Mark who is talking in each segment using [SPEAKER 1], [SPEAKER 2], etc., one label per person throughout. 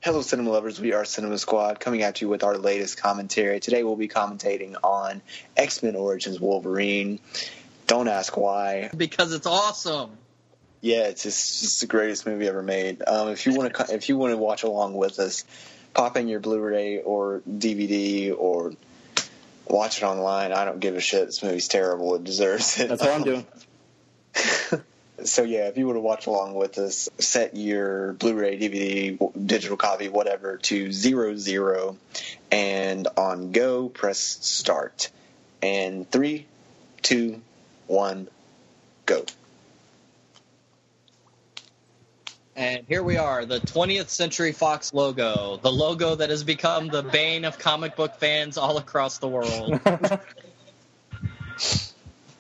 [SPEAKER 1] Hello, cinema lovers. We are Cinema Squad coming at you with our latest commentary. Today we'll be commentating on X-Men Origins Wolverine. Don't ask why.
[SPEAKER 2] Because it's awesome.
[SPEAKER 1] Yeah, it's just the greatest movie ever made. If you want to watch along with us, pop in your Blu-ray or DVD or watch it online. I don't give a shit. This movie's terrible. It deserves it.
[SPEAKER 3] That's what I'm doing.
[SPEAKER 1] So yeah, if you want to watch along with us, set your Blu-ray, DVD, digital copy, whatever, to 00, and on go, press start. And 3, 2, 1, go.
[SPEAKER 2] And here we are, the 20th Century Fox logo, the logo that has become the bane of comic book fans all across the world.
[SPEAKER 3] When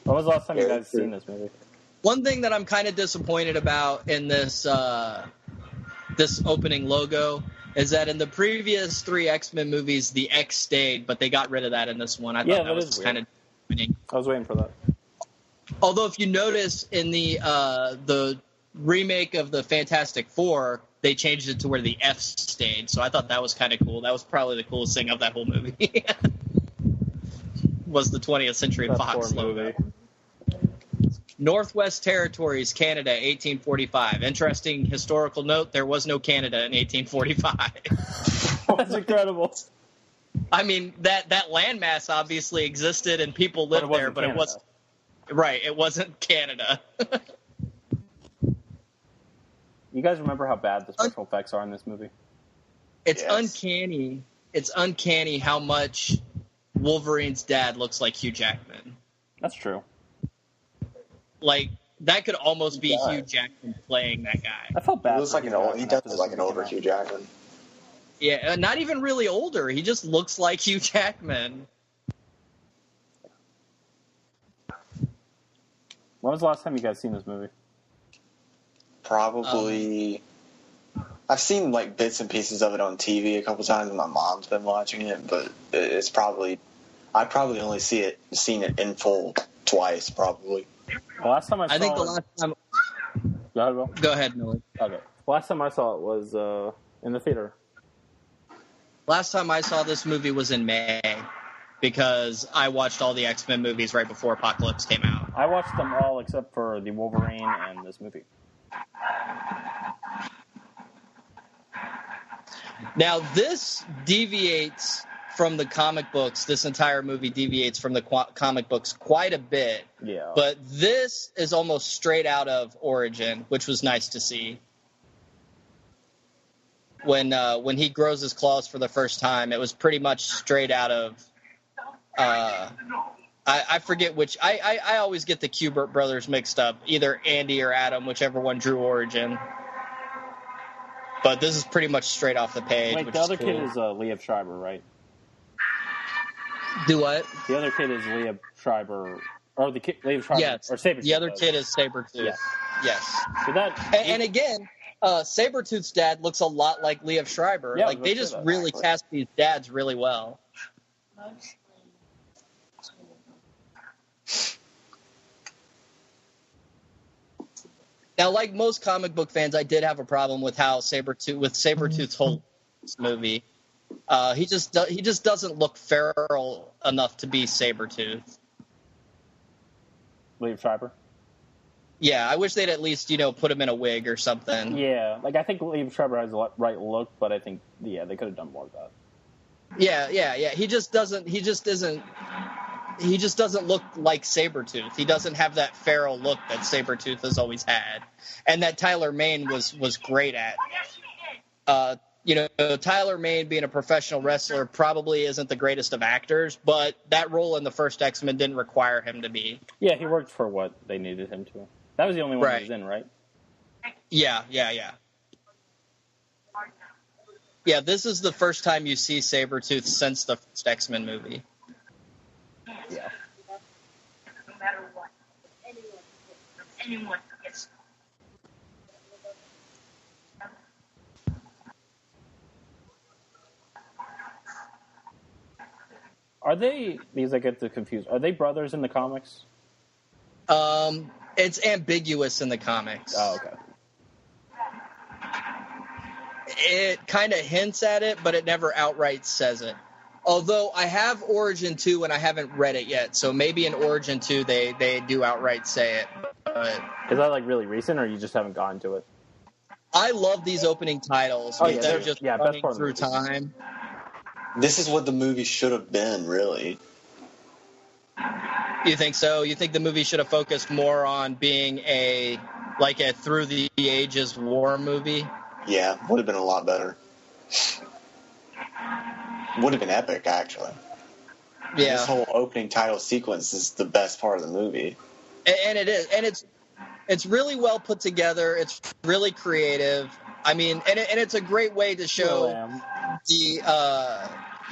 [SPEAKER 3] was the last time you guys seen this movie?
[SPEAKER 2] One thing that I'm kind of disappointed about in this this opening logo is that in the previous 3 X-Men movies, the X stayed, but they got rid of that in this one. I thought that was kind of disappointing.
[SPEAKER 3] I was waiting for that.
[SPEAKER 2] Although, if you notice in the remake of the Fantastic Four, they changed it to where the F stayed, so I thought that was kind of cool. That was probably the coolest thing of that whole movie. Was the 20th Century Fox logo. Northwest Territories, Canada, 1845. Interesting historical note, there was no Canada in 1845.
[SPEAKER 3] That's incredible.
[SPEAKER 2] I mean, that landmass obviously existed and people lived there, but Canada. It wasn't. Right, it wasn't Canada.
[SPEAKER 3] You guys remember how bad the special effects are in this movie?
[SPEAKER 2] It's uncanny. It's uncanny how much Wolverine's dad looks like Hugh Jackman.
[SPEAKER 3] That's true.
[SPEAKER 2] Like, that could almost be Hugh Jackman playing that guy.
[SPEAKER 3] I felt bad.
[SPEAKER 1] He does look like an older Hugh Jackman.
[SPEAKER 2] Yeah, not even really older. He just looks like Hugh Jackman.
[SPEAKER 3] When was the last time you guys seen this movie?
[SPEAKER 1] Probably. I've seen like bits and pieces of it on TV a couple times, and my mom's been watching it. But it's probably I've probably only seen it in full twice, probably.
[SPEAKER 3] The last time I
[SPEAKER 2] think the last time.
[SPEAKER 3] Go ahead, Will.
[SPEAKER 2] Go ahead, Miller.
[SPEAKER 3] Okay. Last time I saw it was in the theater.
[SPEAKER 2] Last time I saw this movie was in May, because I watched all the X-Men movies right before Apocalypse came out.
[SPEAKER 3] I watched them all except for the Wolverine and this movie.
[SPEAKER 2] Now, this deviates from the comic books. This entire movie deviates from the comic books quite a bit.
[SPEAKER 3] Yeah.
[SPEAKER 2] But this is almost straight out of Origin, which was nice to see. When he grows his claws for the first time, it was pretty much straight out of... I forget which... I always get the Kubert brothers mixed up. Either Andy or Adam, whichever one drew Origin. But this is pretty much straight off the page.
[SPEAKER 3] Wait, the other kid is Liev Schreiber, right?
[SPEAKER 2] Do what?
[SPEAKER 3] The other kid is Liev Schreiber, or the kid Liev Schreiber,
[SPEAKER 2] yes.
[SPEAKER 3] Or Sabretooth.
[SPEAKER 2] The other kid is Sabretooth.
[SPEAKER 3] Yeah.
[SPEAKER 2] Yes.
[SPEAKER 3] So
[SPEAKER 2] and again, Sabretooth's dad looks a lot like Liev Schreiber.
[SPEAKER 3] Yeah,
[SPEAKER 2] like they just really cast these dads really well. Now, like most comic book fans, I did have a problem with how Sabretooth's whole movie. He just doesn't look feral enough to be Sabretooth.
[SPEAKER 3] Liev Schreiber?
[SPEAKER 2] Yeah, I wish they'd at least, put him in a wig or something.
[SPEAKER 3] Yeah, like I think Liev Schreiber has the right look, but I think, they could have done more of that.
[SPEAKER 2] Yeah. He just doesn't look like Sabretooth. He doesn't have that feral look that Sabretooth has always had. And that Tyler Mane was great at. Tyler Mane being a professional wrestler probably isn't the greatest of actors, but that role in the first X-Men didn't require him to be.
[SPEAKER 3] Yeah, he worked for what they needed him to. That was the only one he was in, right?
[SPEAKER 2] Yeah. Yeah, this is the first time you see Sabretooth since the first X-Men movie.
[SPEAKER 3] Yeah.
[SPEAKER 4] No matter what. Anyone gets.
[SPEAKER 3] Are they, because I get confused, are they brothers in the comics?
[SPEAKER 2] It's ambiguous in the comics.
[SPEAKER 3] Oh, okay.
[SPEAKER 2] it kind of hints at it, but it never outright says it. Although I have Origin 2 and I haven't read it yet, so maybe in Origin 2 they do outright say it. But
[SPEAKER 3] is that like really recent, or you just haven't gotten to it?
[SPEAKER 2] I love these opening titles.
[SPEAKER 3] Oh, yeah,
[SPEAKER 2] They're just
[SPEAKER 3] best
[SPEAKER 2] running
[SPEAKER 3] part of the
[SPEAKER 2] through
[SPEAKER 3] movie.
[SPEAKER 2] time.
[SPEAKER 1] This is what the movie should have been, really.
[SPEAKER 2] You think so? You think the movie should have focused more on being a through the ages war movie?
[SPEAKER 1] Yeah, would have been a lot better. Would have been epic, actually.
[SPEAKER 2] Yeah.
[SPEAKER 1] This whole opening title sequence is the best part of the movie.
[SPEAKER 2] And it is. And it's really well put together. It's really creative. I mean, and it's a great way to show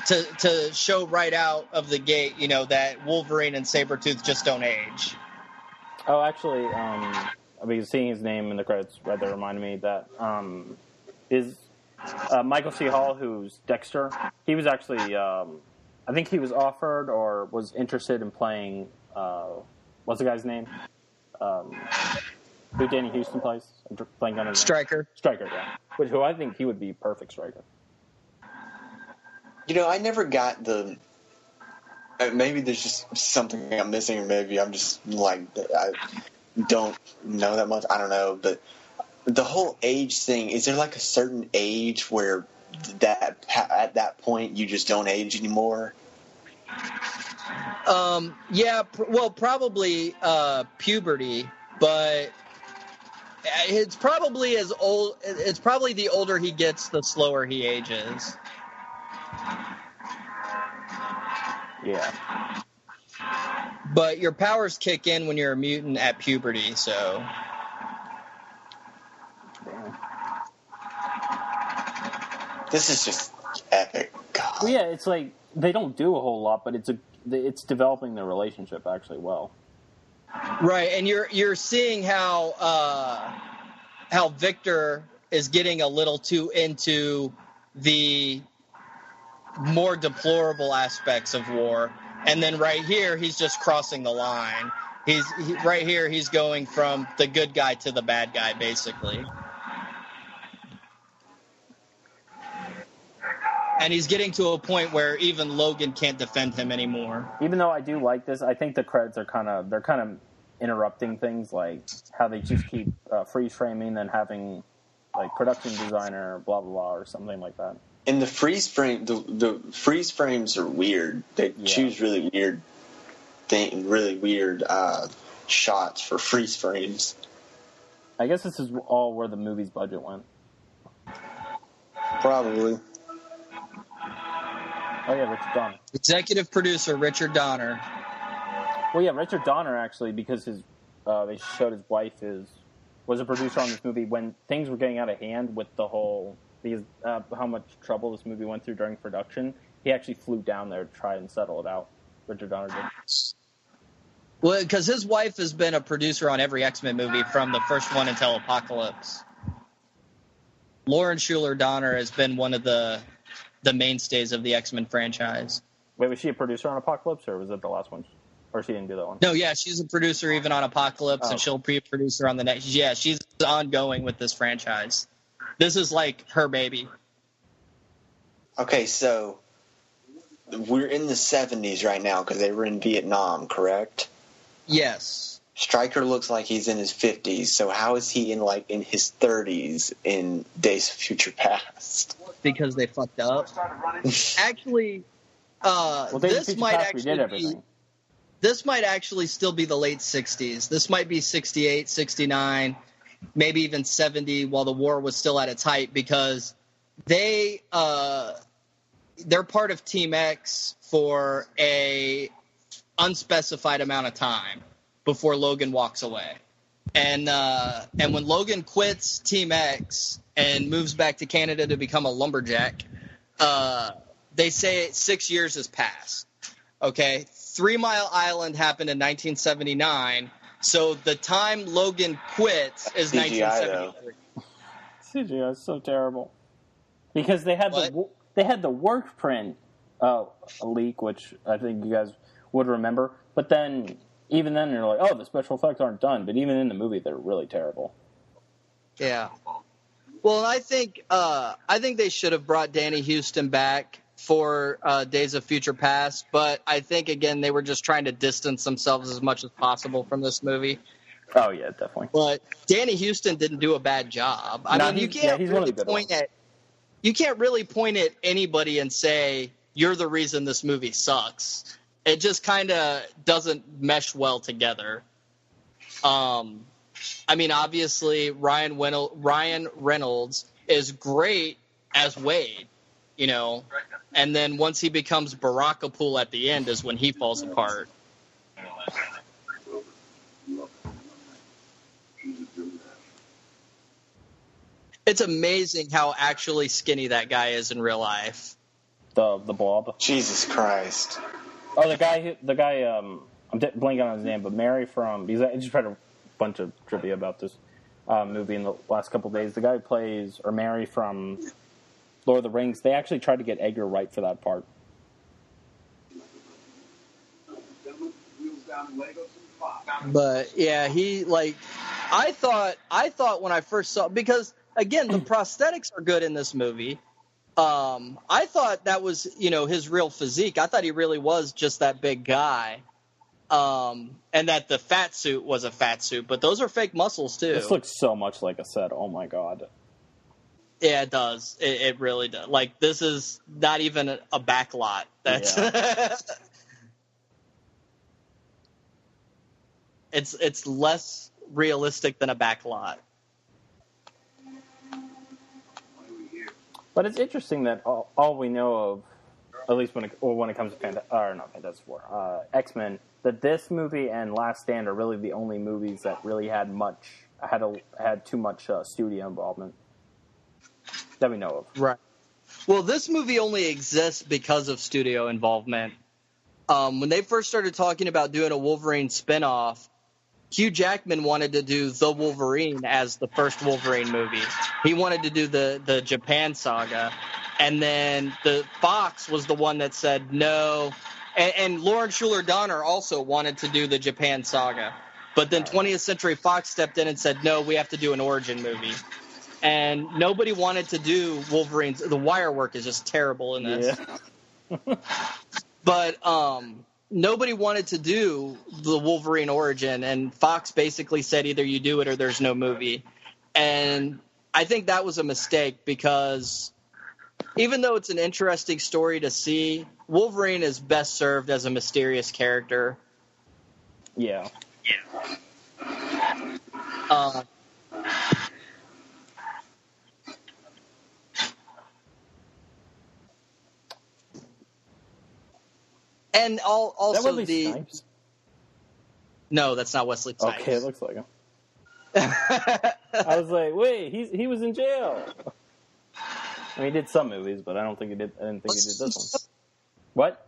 [SPEAKER 2] to show right out of the gate, you know, that Wolverine and Sabretooth just don't age.
[SPEAKER 3] Oh, actually, because seeing his name in the credits right there reminded me that is Michael C. Hall, who's Dexter. He was actually, I think he was offered or was interested in playing, what's the guy's name? Who Danny Houston plays? Playing on his
[SPEAKER 2] Stryker.
[SPEAKER 3] name. Stryker, yeah. Who I think he would be perfect Stryker.
[SPEAKER 1] You know, I never got the... Maybe there's just something I'm missing, or maybe I'm just, like, I don't know that much. I don't know, but the whole age thing, is there, like, a certain age where at that point you just don't age anymore?
[SPEAKER 2] Yeah, well, probably puberty, but it's probably as old. It's probably the older he gets, the slower he ages.
[SPEAKER 3] Yeah.
[SPEAKER 2] But your powers kick in when you're a mutant at puberty, so.
[SPEAKER 1] This is just epic. God.
[SPEAKER 3] Well, yeah, it's like they don't do a whole lot, but it's developing their relationship actually well.
[SPEAKER 2] Right, and you're seeing how Victor is getting a little too into the more deplorable aspects of war, and then right here he's just crossing the line. Right here he's going from the good guy to the bad guy, basically. And he's getting to a point where even Logan can't defend him anymore.
[SPEAKER 3] Even though I do like this, I think the credits are kind of interrupting things, like how they just keep freeze framing and having like production designer blah blah blah or something like that.
[SPEAKER 1] And the freeze frame, the freeze frames are weird. They choose really weird shots for freeze frames.
[SPEAKER 3] I guess this is all where the movie's budget went.
[SPEAKER 1] Probably.
[SPEAKER 3] Oh yeah, Richard Donner.
[SPEAKER 2] Executive producer Richard Donner.
[SPEAKER 3] Well, yeah, Richard Donner actually, because they showed his wife was a producer on this movie when things were getting out of hand with the whole. Because how much trouble this movie went through during production, he actually flew down there to try and settle it out. Richard Donner did.
[SPEAKER 2] Well, because his wife has been a producer on every X-Men movie from the first one until Apocalypse. Lauren Schuler Donner has been one of the mainstays of the X-Men franchise.
[SPEAKER 3] Wait, was she a producer on Apocalypse, or was it the last one? Or she didn't do that one?
[SPEAKER 2] No, yeah, she's a producer even on Apocalypse, and she'll be a producer on the next. Yeah, she's ongoing with this franchise. This is like her baby.
[SPEAKER 1] Okay, so we're in the 70s right now because they were in Vietnam, correct?
[SPEAKER 2] Yes.
[SPEAKER 1] Stryker looks like he's in his 50s, so how is he in his 30s in Days of Future Past?
[SPEAKER 2] Because they fucked up. Actually, this might actually still be the late 60s. This might be 68, 69. Maybe even 70 while the war was still at its height, because they're part of Team X for a unspecified amount of time before Logan walks away. And when Logan quits Team X and moves back to Canada to become a lumberjack, they say 6 years has passed. Okay? 3 Mile Island happened in 1979. So the time Logan quits is
[SPEAKER 1] CGI,
[SPEAKER 2] 1973.
[SPEAKER 3] CGI is so terrible. Because they had the work print leak, which I think you guys would remember. But then, even then, you're like, oh, the special effects aren't done. But even in the movie, they're really terrible.
[SPEAKER 2] Yeah. Well, I think they should have brought Danny Houston back for Days of Future Past, but I think again they were just trying to distance themselves as much as possible from this movie.
[SPEAKER 3] Oh yeah, definitely.
[SPEAKER 2] But Danny Houston didn't do a bad job. I mean, you can't
[SPEAKER 3] he's
[SPEAKER 2] really
[SPEAKER 3] one of the good
[SPEAKER 2] point
[SPEAKER 3] ones.
[SPEAKER 2] you can't really point at anybody and say you're the reason this movie sucks. It just kind of doesn't mesh well together. I mean, obviously Ryan Reynolds is great as Wade, you know, and then once he becomes Barakapool at the end is when he falls apart. It's amazing how actually skinny that guy is in real life.
[SPEAKER 3] The Blob.
[SPEAKER 1] Jesus Christ.
[SPEAKER 3] Oh, the guy. I'm blanking on his name, but Mary from. Because I just read a bunch of trivia about this movie in the last couple of days. The guy who plays, or Mary from Lord of the Rings, they actually tried to get Edgar Wright for that part.
[SPEAKER 2] But yeah, I thought when I first saw, because again the prosthetics are good in this movie. I thought that was, you know, his real physique. I thought he really was just that big guy. And that the fat suit was a fat suit, but those are fake muscles too.
[SPEAKER 3] This looks so much like a set. Oh my god.
[SPEAKER 2] Yeah, it does. It really does. Like, this is not even a back lot. That's it's less realistic than a back lot.
[SPEAKER 3] But it's interesting that all we know of, at least when it comes to X-Men, that this movie and Last Stand are really the only movies that really had too much studio involvement that we know of.
[SPEAKER 2] Right. Well, this movie only exists because of studio involvement. When they first started talking about doing a Wolverine spinoff, Hugh Jackman wanted to do The Wolverine as the first Wolverine movie. He wanted to do the Japan saga. And then the Fox was the one that said no. And Lauren Schuler Donner also wanted to do the Japan saga. But then 20th Century Fox stepped in and said, no, we have to do an origin movie. And nobody wanted to do Wolverine's. The wire work is just terrible in this.
[SPEAKER 3] Yeah.
[SPEAKER 2] But nobody wanted to do the Wolverine origin, and Fox basically said either you do it or there's no movie. And I think that was a mistake, because even though it's an interesting story to see, Wolverine is best served as a mysterious character.
[SPEAKER 3] Yeah.
[SPEAKER 2] And also
[SPEAKER 3] that Wesley Snipes?
[SPEAKER 2] No, that's not Wesley Snipes.
[SPEAKER 3] Okay, it looks like him. I was like, wait, he was in jail. I mean, he did some movies, but I didn't think he did this one. What?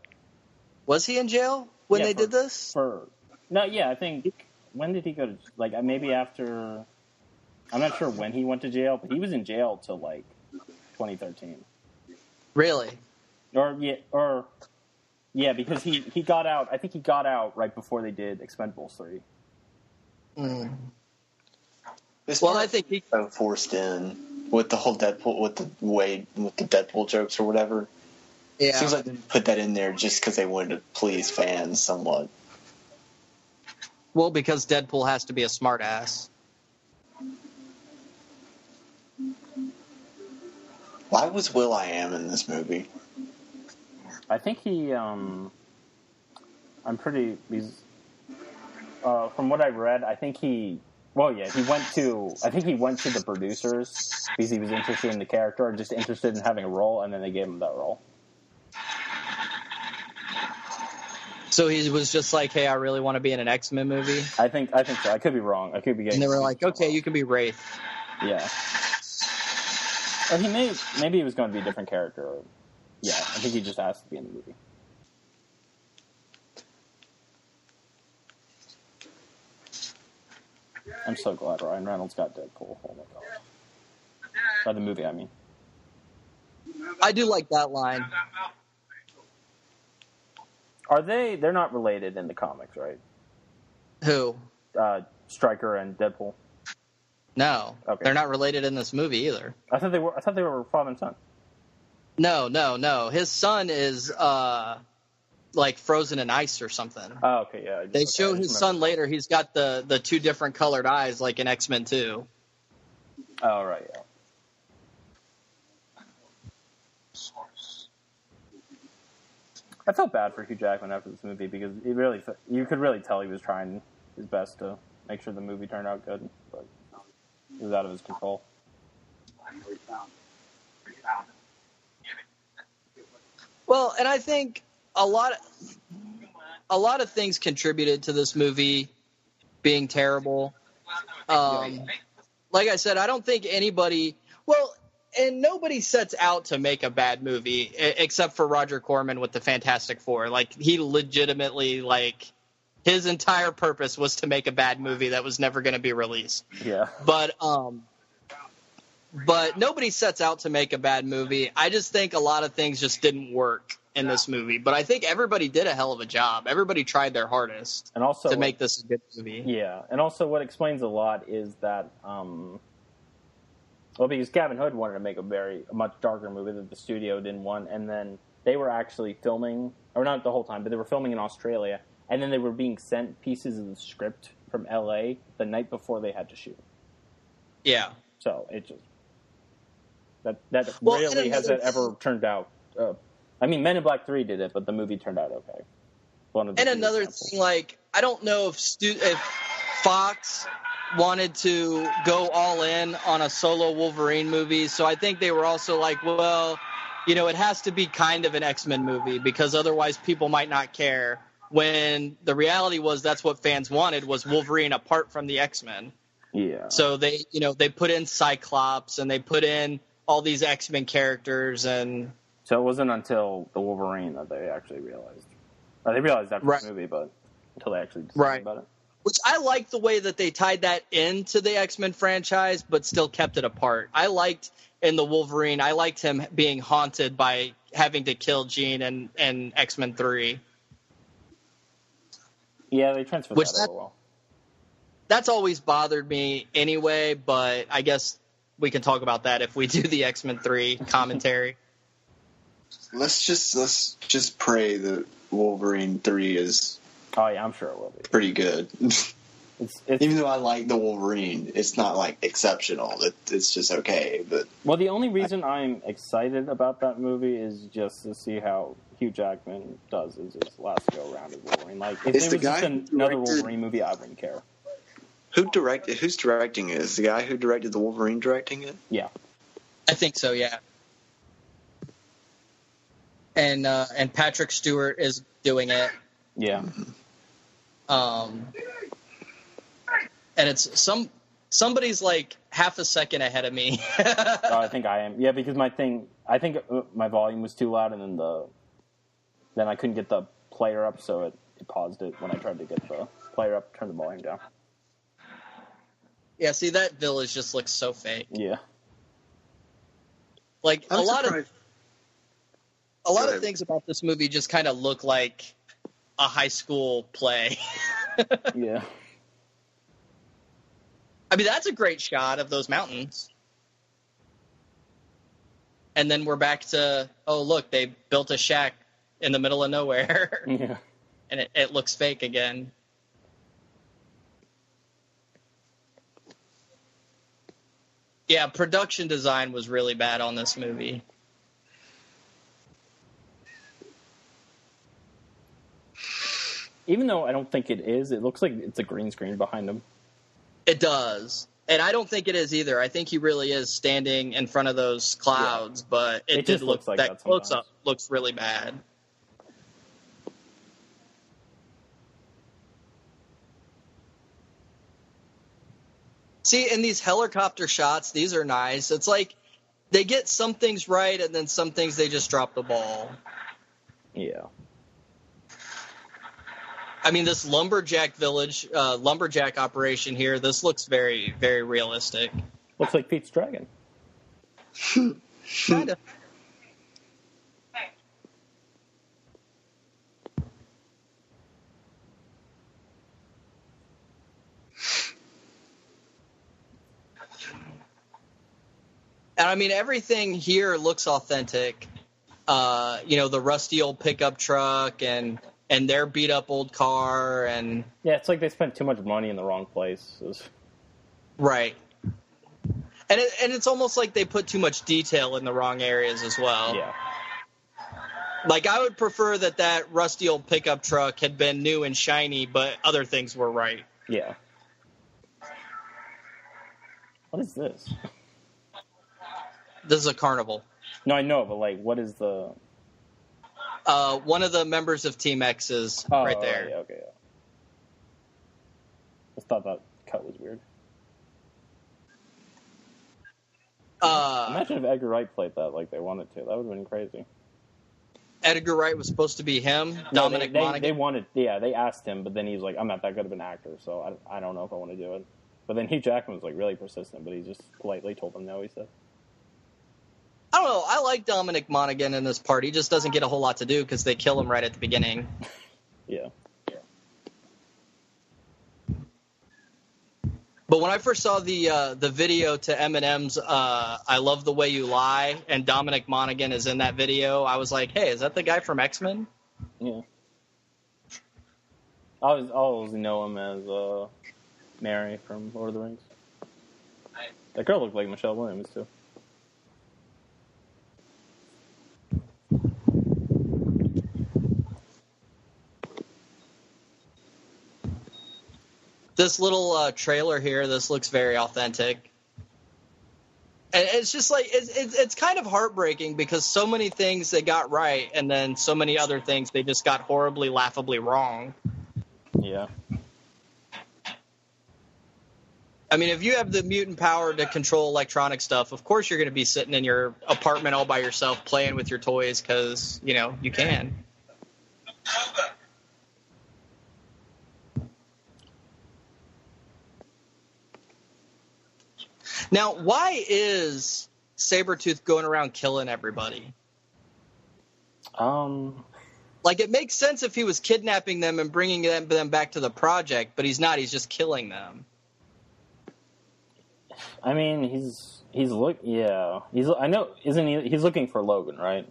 [SPEAKER 2] Was he in jail when they did this?
[SPEAKER 3] I think, when did he go to, like, maybe after, I'm not sure when he went to jail, but he was in jail till, like, 2013.
[SPEAKER 2] Really?
[SPEAKER 3] Yeah, because he got out, I think he got out right before they did Expendables 3.
[SPEAKER 2] Mm.
[SPEAKER 1] I think he forced in with the whole Deadpool, with the Deadpool jokes or whatever.
[SPEAKER 2] Yeah.
[SPEAKER 1] Seems like they put that in there just because they wanted to please fans somewhat.
[SPEAKER 2] Well, because Deadpool has to be a smartass.
[SPEAKER 1] Why was Will.i.am in this movie?
[SPEAKER 3] I think he, from what I read, I think he went to the producers because he was interested in the character, or just interested in having a role, and then they gave him that role.
[SPEAKER 2] So he was just like, hey, I really want to be in an X-Men movie?
[SPEAKER 3] I think so. I could be wrong. I could be getting...
[SPEAKER 2] And they were like, okay, you can be Wraith.
[SPEAKER 3] Yeah. Or maybe he was going to be a different character. Yeah, I think he just asked to be in the movie. I'm so glad Ryan Reynolds got Deadpool. Oh my god. By the movie, I mean.
[SPEAKER 2] I do like that line.
[SPEAKER 3] They're not related in the comics, right?
[SPEAKER 2] Who?
[SPEAKER 3] Stryker and Deadpool.
[SPEAKER 2] No,
[SPEAKER 3] Okay.
[SPEAKER 2] they're not related in this movie either.
[SPEAKER 3] I thought they were father and son.
[SPEAKER 2] No. His son is like frozen in ice or something.
[SPEAKER 3] Oh, okay, yeah.
[SPEAKER 2] They show his son later. He's got the two different colored eyes, like in X-Men 2.
[SPEAKER 3] Oh, right, yeah. I felt bad for Hugh Jackman after this movie because you could really tell he was trying his best to make sure the movie turned out good, but it was out of his control.
[SPEAKER 2] Well, and I think a lot of things contributed to this movie being terrible. Like I said, I don't think anybody. Well, and nobody sets out to make a bad movie except for Roger Corman with the Fantastic Four. Like, he legitimately, like, his entire purpose was to make a bad movie that was never going to be released.
[SPEAKER 3] Yeah.
[SPEAKER 2] But nobody sets out to make a bad movie. I just think a lot of things just didn't work in this movie. But I think everybody did a hell of a job. Everybody tried their hardest
[SPEAKER 3] and also,
[SPEAKER 2] to make this a good movie.
[SPEAKER 3] Yeah, and also what explains a lot is that, because Gavin Hood wanted to make a much darker movie that the studio didn't want, and then they were actually filming, or not the whole time, but they were filming in Australia, and then they were being sent pieces of the script from LA the night before they had to shoot.
[SPEAKER 2] Yeah.
[SPEAKER 3] So it just rarely has that ever turned out. I mean, Men in Black 3 did it, but the movie turned out okay.
[SPEAKER 2] Another thing, like, I don't know if Fox wanted to go all in on a solo Wolverine movie, so I think they were also like, well, it has to be kind of an X-Men movie because otherwise people might not care, when the reality was that's what fans wanted, was Wolverine apart from the X-Men.
[SPEAKER 3] Yeah.
[SPEAKER 2] So they put in Cyclops and they put in all these X-Men characters, and
[SPEAKER 3] so it wasn't until the Wolverine that they actually realized. They realized after the movie, but until they actually decided about it.
[SPEAKER 2] Which I like the way that they tied that into the X-Men franchise, but still kept it apart. I liked in the Wolverine, I liked him being haunted by having to kill Jean and X-Men 3.
[SPEAKER 3] Yeah, they transferred that over well.
[SPEAKER 2] That's always bothered me anyway, but I guess we can talk about that if we do the X-Men 3 commentary.
[SPEAKER 1] Let's just pray that Wolverine 3 is...
[SPEAKER 3] Oh, yeah, I'm sure it will be.
[SPEAKER 1] Pretty good.
[SPEAKER 3] It's
[SPEAKER 1] Even though I like the Wolverine, it's not, like, exceptional. It's just okay. But
[SPEAKER 3] well, the only reason I'm excited about that movie is just to see how Hugh Jackman does his last go-around as Wolverine. Like, if it was just another Wolverine movie, I wouldn't care.
[SPEAKER 1] Who's directing it? Is the guy who directed the Wolverine directing it?
[SPEAKER 3] Yeah.
[SPEAKER 2] I think so, yeah. And Patrick Stewart is doing it.
[SPEAKER 3] Yeah.
[SPEAKER 2] And it's somebody's like half a second ahead of me.
[SPEAKER 3] I think I am. Yeah, because I think my volume was too loud, and then I couldn't get the player up, so it paused it when I tried to get the player up, turn the volume down.
[SPEAKER 2] Yeah, see, that village just looks so fake.
[SPEAKER 3] Yeah.
[SPEAKER 2] Like,
[SPEAKER 1] I'm
[SPEAKER 2] a lot
[SPEAKER 1] surprised.
[SPEAKER 2] of things about this movie just kind of look like a high school play.
[SPEAKER 3] Yeah.
[SPEAKER 2] I mean, that's a great shot of those mountains. And then we're back to, oh, look, they built a shack in the middle of nowhere.
[SPEAKER 3] Yeah.
[SPEAKER 2] And it looks fake again. Yeah, production design was really bad on this movie.
[SPEAKER 3] Even though I don't think it is, it looks like it's a green screen behind him.
[SPEAKER 2] It does. And I don't think it is either. I think he really is standing in front of those clouds, but it did look like that close-up looks really bad. See, in these helicopter shots, these are nice. It's like they get some things right, and then some things they just drop the ball.
[SPEAKER 3] Yeah.
[SPEAKER 2] I mean, this lumberjack operation here, this looks very, very realistic.
[SPEAKER 3] Looks like Pete's Dragon.
[SPEAKER 2] Kind of. And I mean, everything here looks authentic. The rusty old pickup truck and their beat up old car and
[SPEAKER 3] yeah, it's like they spent too much money in the wrong place.
[SPEAKER 2] right. And it's almost like they put too much detail in the wrong areas as well.
[SPEAKER 3] Yeah.
[SPEAKER 2] Like, I would prefer that rusty old pickup truck had been new and shiny, but other things were right.
[SPEAKER 3] Yeah. What is this?
[SPEAKER 2] This is a carnival.
[SPEAKER 3] No, I know, but, like, what is the...
[SPEAKER 2] One of the members of Team X is right there.
[SPEAKER 3] Yeah, okay, yeah. I thought that cut was weird. Imagine if Edgar Wright played that like they wanted to. That would have been crazy.
[SPEAKER 2] Edgar Wright was supposed to be him,
[SPEAKER 3] No,
[SPEAKER 2] Dominic Monaghan.
[SPEAKER 3] they asked him, but then he was like, I'm not that good of an actor, so I don't know if I want to do it. But then Hugh Jackman was like really persistent, but he just politely told them no, he said.
[SPEAKER 2] I don't know. I like Dominic Monaghan in this part. He just doesn't get a whole lot to do because they kill him right at the beginning.
[SPEAKER 3] Yeah.
[SPEAKER 2] But when I first saw the video to Eminem's "I Love the Way You Lie" and Dominic Monaghan is in that video, I was like, "Hey, is that the guy from X-Men?"
[SPEAKER 3] Yeah. I always know him as Mary from Lord of the Rings. That girl looked like Michelle Williams too.
[SPEAKER 2] This little trailer here, this looks very authentic. And it's just like, it's kind of heartbreaking because so many things they got right, and then so many other things they just got horribly, laughably wrong.
[SPEAKER 3] Yeah.
[SPEAKER 2] I mean, if you have the mutant power to control electronic stuff, of course you're going to be sitting in your apartment all by yourself playing with your toys because, you can. Now, why is Sabretooth going around killing everybody? Like, it makes sense if he was kidnapping them and bringing them back to the project, but he's not. He's just killing them.
[SPEAKER 3] I mean, he's looking for Logan, right?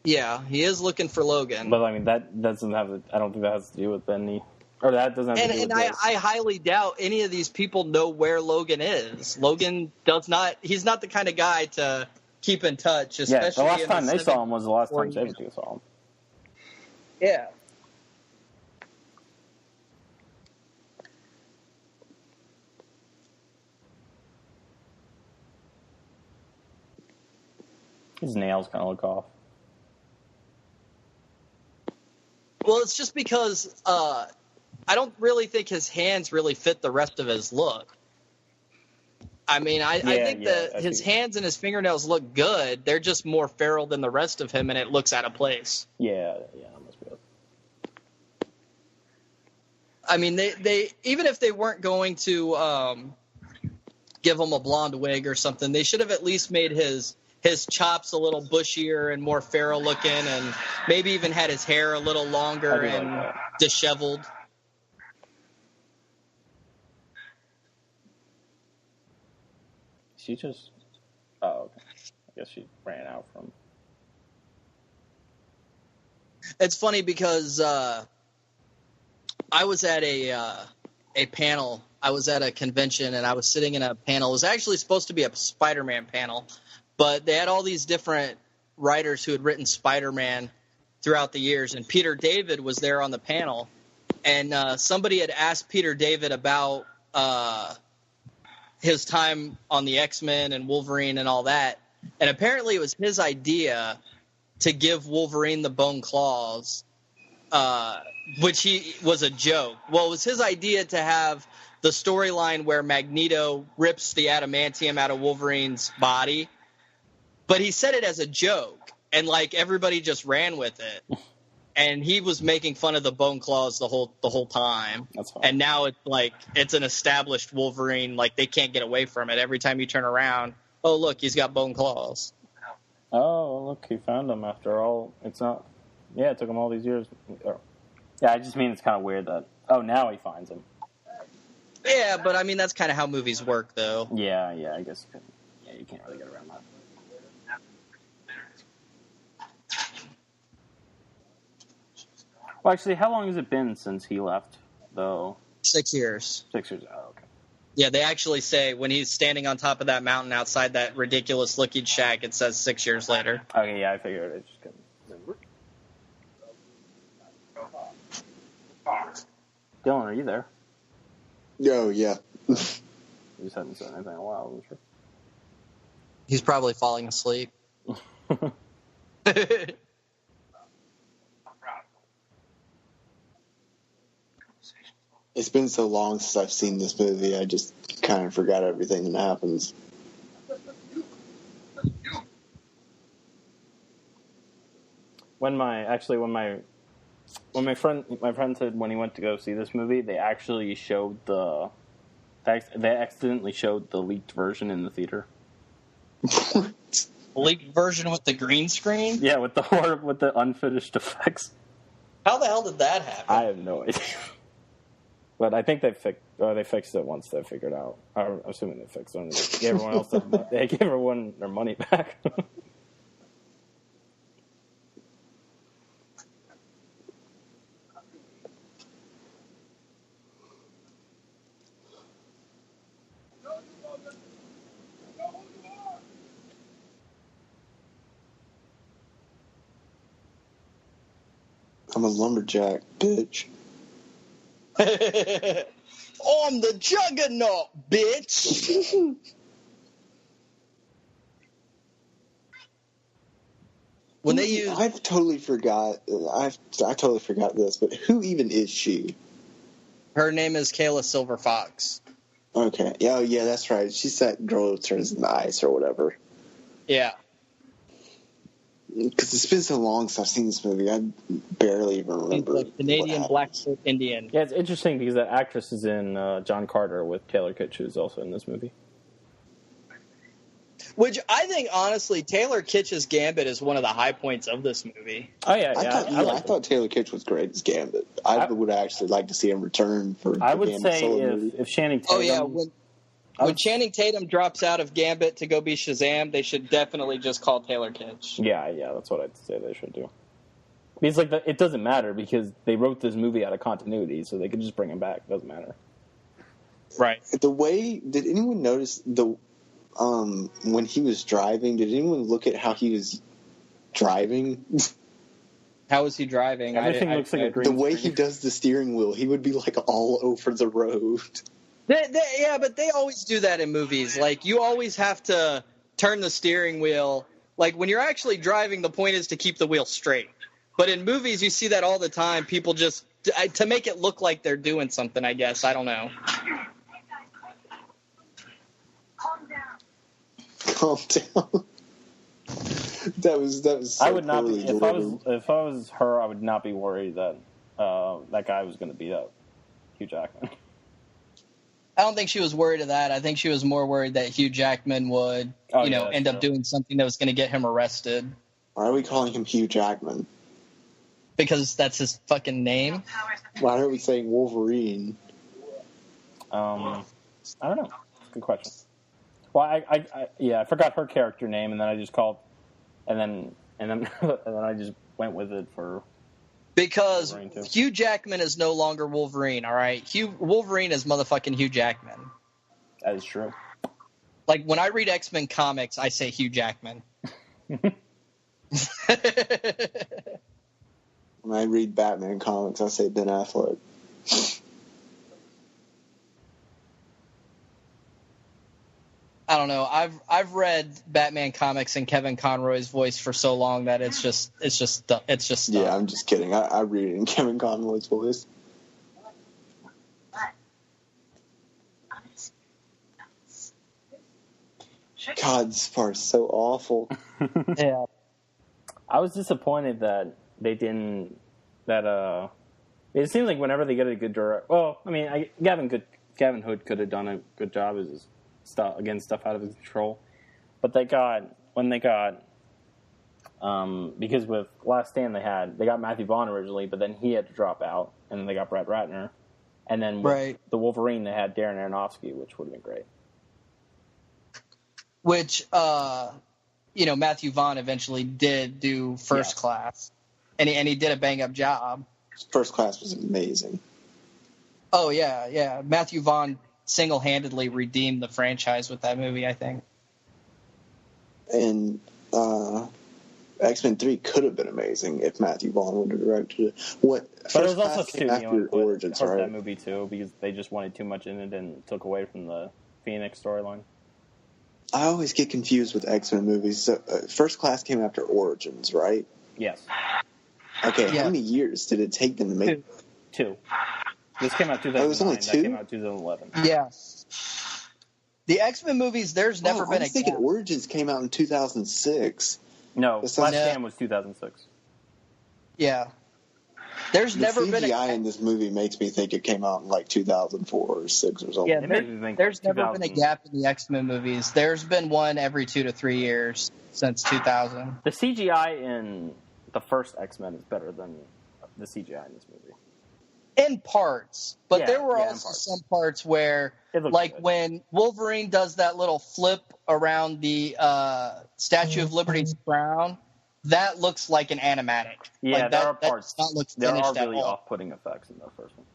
[SPEAKER 2] Yeah, he is looking for Logan.
[SPEAKER 3] But I mean, that doesn't have. I don't think that has to do with any. Or that doesn't have to do with this.
[SPEAKER 2] I highly doubt any of these people know where Logan is. Logan does not. He's not the kind of guy to keep in touch. Especially
[SPEAKER 3] the last time they saw him was the last time Sabretooth saw him.
[SPEAKER 2] Yeah.
[SPEAKER 3] His nails kind of look off.
[SPEAKER 2] Well, it's just because I don't really think his hands really fit the rest of his look. I mean, I think that his hands and his fingernails look good. They're just more feral than the rest of him, and it looks out of place.
[SPEAKER 3] Yeah, that must be it.
[SPEAKER 2] I mean, they even if they weren't going to give him a blonde wig or something, they should have at least made his chops a little bushier and more feral looking, and maybe even had his hair a little longer and disheveled.
[SPEAKER 3] She just... Oh, okay. I guess she ran out from...
[SPEAKER 2] It's funny because I was at a panel. I was at a convention, and I was sitting in a panel. It was actually supposed to be a Spider-Man panel, but they had all these different writers who had written Spider-Man throughout the years, and Peter David was there on the panel. And somebody had asked Peter David about his time on the X-Men and Wolverine and all that. And apparently it was his idea to give Wolverine the bone claws, which was a joke. Well, it was his idea to have the storyline where Magneto rips the adamantium out of Wolverine's body, but he said it as a joke, and like everybody just ran with it. And he was making fun of the bone claws the whole time.
[SPEAKER 3] That's fine.
[SPEAKER 2] And now it's like it's an established Wolverine. Like they can't get away from it. Every time you turn around, oh look, he's got bone claws.
[SPEAKER 3] Oh look, he found them after all. It's not. Yeah, it took him all these years. Yeah, I just mean it's kind of weird that. Oh, now he finds them.
[SPEAKER 2] Yeah, but I mean that's kind of how movies work, though.
[SPEAKER 3] Yeah, I guess. Yeah, you can't really get around that. Well, actually, how long has it been since he left, though?
[SPEAKER 2] 6 years.
[SPEAKER 3] 6 years. Oh, okay.
[SPEAKER 2] Yeah, they actually say when he's standing on top of that mountain outside that ridiculous-looking shack, it says 6 years later.
[SPEAKER 3] Okay, yeah, I figured. I just couldn't remember. Dylan, are you there?
[SPEAKER 1] Oh, yeah.
[SPEAKER 3] You just haven't said anything in a while, I'm sure.
[SPEAKER 2] He's probably falling asleep.
[SPEAKER 1] It's been so long since I've seen this movie, I just kind of forgot everything that happens.
[SPEAKER 3] When my friend said when he went to go see this movie, they actually showed they accidentally showed the leaked version in the theater.
[SPEAKER 2] Leaked version with the green screen?
[SPEAKER 3] Yeah, with the unfinished effects.
[SPEAKER 2] How the hell did that happen?
[SPEAKER 3] I have no idea. But I think they fixed it once they figured out. I'm assuming they fixed it. They gave everyone their money back.
[SPEAKER 1] I'm a lumberjack, bitch.
[SPEAKER 2] I'm the juggernaut, bitch! When they use...
[SPEAKER 1] I totally forgot this, but who even is she?
[SPEAKER 2] Her name is Kayla Silver Fox.
[SPEAKER 1] Okay. Oh, yeah, that's right. She's that girl who turns in the ice or whatever.
[SPEAKER 2] Yeah.
[SPEAKER 1] Because it's been so long since I've seen this movie, I barely even remember.
[SPEAKER 2] She's a Canadian Blackfoot Indian.
[SPEAKER 3] Yeah, it's interesting because that actress is in John Carter with Taylor Kitsch, who's also in this movie.
[SPEAKER 2] Which I think, honestly, Taylor Kitsch's Gambit is one of the high points of this movie.
[SPEAKER 3] Oh, yeah.
[SPEAKER 1] I thought Taylor Kitsch was great as Gambit. I would actually like to see him return for
[SPEAKER 3] I would
[SPEAKER 1] Gambit
[SPEAKER 3] say if Channing Tatum...
[SPEAKER 2] Oh, yeah, when Channing Tatum drops out of Gambit to go be Shazam, they should definitely just call Taylor Kitsch.
[SPEAKER 3] Yeah, that's what I'd say they should do. Because it doesn't matter because they wrote this movie out of continuity, so they could just bring him back. It doesn't matter.
[SPEAKER 2] Right.
[SPEAKER 1] Did anyone notice when he was driving? Did anyone look at how he was driving?
[SPEAKER 2] How was he driving?
[SPEAKER 3] Everything looks like a green
[SPEAKER 1] The way
[SPEAKER 3] screen.
[SPEAKER 1] he does the steering wheel, he would be like all over the road.
[SPEAKER 2] Yeah, but they always do that in movies. Like, you always have to turn the steering wheel. Like, when you're actually driving, the point is to keep the wheel straight. But in movies, you see that all the time. People just, to make it look like they're doing something, I guess. I don't know.
[SPEAKER 1] Calm down. That was so
[SPEAKER 3] I would not be,
[SPEAKER 1] delivered.
[SPEAKER 3] if I was her, I would not be worried that that guy was going to beat up Hugh Jackman.
[SPEAKER 2] I don't think she was worried of that. I think she was more worried that Hugh Jackman would, end up doing something that was going to get him arrested.
[SPEAKER 1] Why are we calling him Hugh Jackman?
[SPEAKER 2] Because that's his fucking name.
[SPEAKER 1] Why are we saying Wolverine?
[SPEAKER 3] I don't know. That's a good question. Well, I forgot her character name, and then I just called, and then I just went with it for.
[SPEAKER 2] Because Hugh Jackman is no longer Wolverine, all right? Wolverine is motherfucking Hugh Jackman.
[SPEAKER 3] That is true.
[SPEAKER 2] Like, when I read X-Men comics, I say Hugh Jackman.
[SPEAKER 1] When I read Batman comics, I say Ben Affleck.
[SPEAKER 2] I don't know. I've read Batman comics in Kevin Conroy's voice for so long that it's just dumb.
[SPEAKER 1] Yeah, I'm just kidding. I read it in Kevin Conroy's voice. God, this part's so awful.
[SPEAKER 2] Yeah.
[SPEAKER 3] I was disappointed that they didn't. That it seems like whenever they get a good director. Well, I mean, Gavin Hood could have done a good job as stuff out of his control, but because with Last Stand they got Matthew Vaughn originally, but then he had to drop out, and then they got Brett Ratner, and then with the Wolverine they had Darren Aronofsky, which would have been great.
[SPEAKER 2] which Matthew Vaughn eventually did do First Class, and he did a bang up job.
[SPEAKER 1] First Class was amazing.
[SPEAKER 2] Oh yeah. Matthew Vaughn single-handedly redeemed the franchise with that movie, I think.
[SPEAKER 1] And X-Men 3 could have been amazing if Matthew Vaughn would have directed it.
[SPEAKER 3] But it was also
[SPEAKER 1] came after Origins, right?
[SPEAKER 3] That movie too, because they just wanted too much in it and took away from the Phoenix storyline.
[SPEAKER 1] I always get confused with X-Men movies. So, First Class came after Origins, right?
[SPEAKER 3] Yes.
[SPEAKER 1] Okay, how many years did it take them to make?
[SPEAKER 3] 2. This came out 2009.
[SPEAKER 1] Oh, it was only 2?
[SPEAKER 3] That came out 2011.
[SPEAKER 2] Yeah. The X-Men movies, there's never been
[SPEAKER 1] I was thinking Origins came out in 2006.
[SPEAKER 3] No, Last Stand was 2006.
[SPEAKER 2] Yeah. There's never been
[SPEAKER 1] a CGI in this movie makes me think it came out in like 2004 or 6 or something.
[SPEAKER 2] Yeah, there's never been a gap in the X-Men movies. There's been one every 2 to 3 years since 2000.
[SPEAKER 3] The CGI in the first X-Men is better than the CGI in this movie.
[SPEAKER 2] In parts, but there were also some parts where, like good. When Wolverine does that little flip around the Statue of Liberty's crown, that looks like an animatic.
[SPEAKER 3] Yeah,
[SPEAKER 2] like
[SPEAKER 3] there are parts.
[SPEAKER 2] There
[SPEAKER 3] are really off-putting effects in the first one.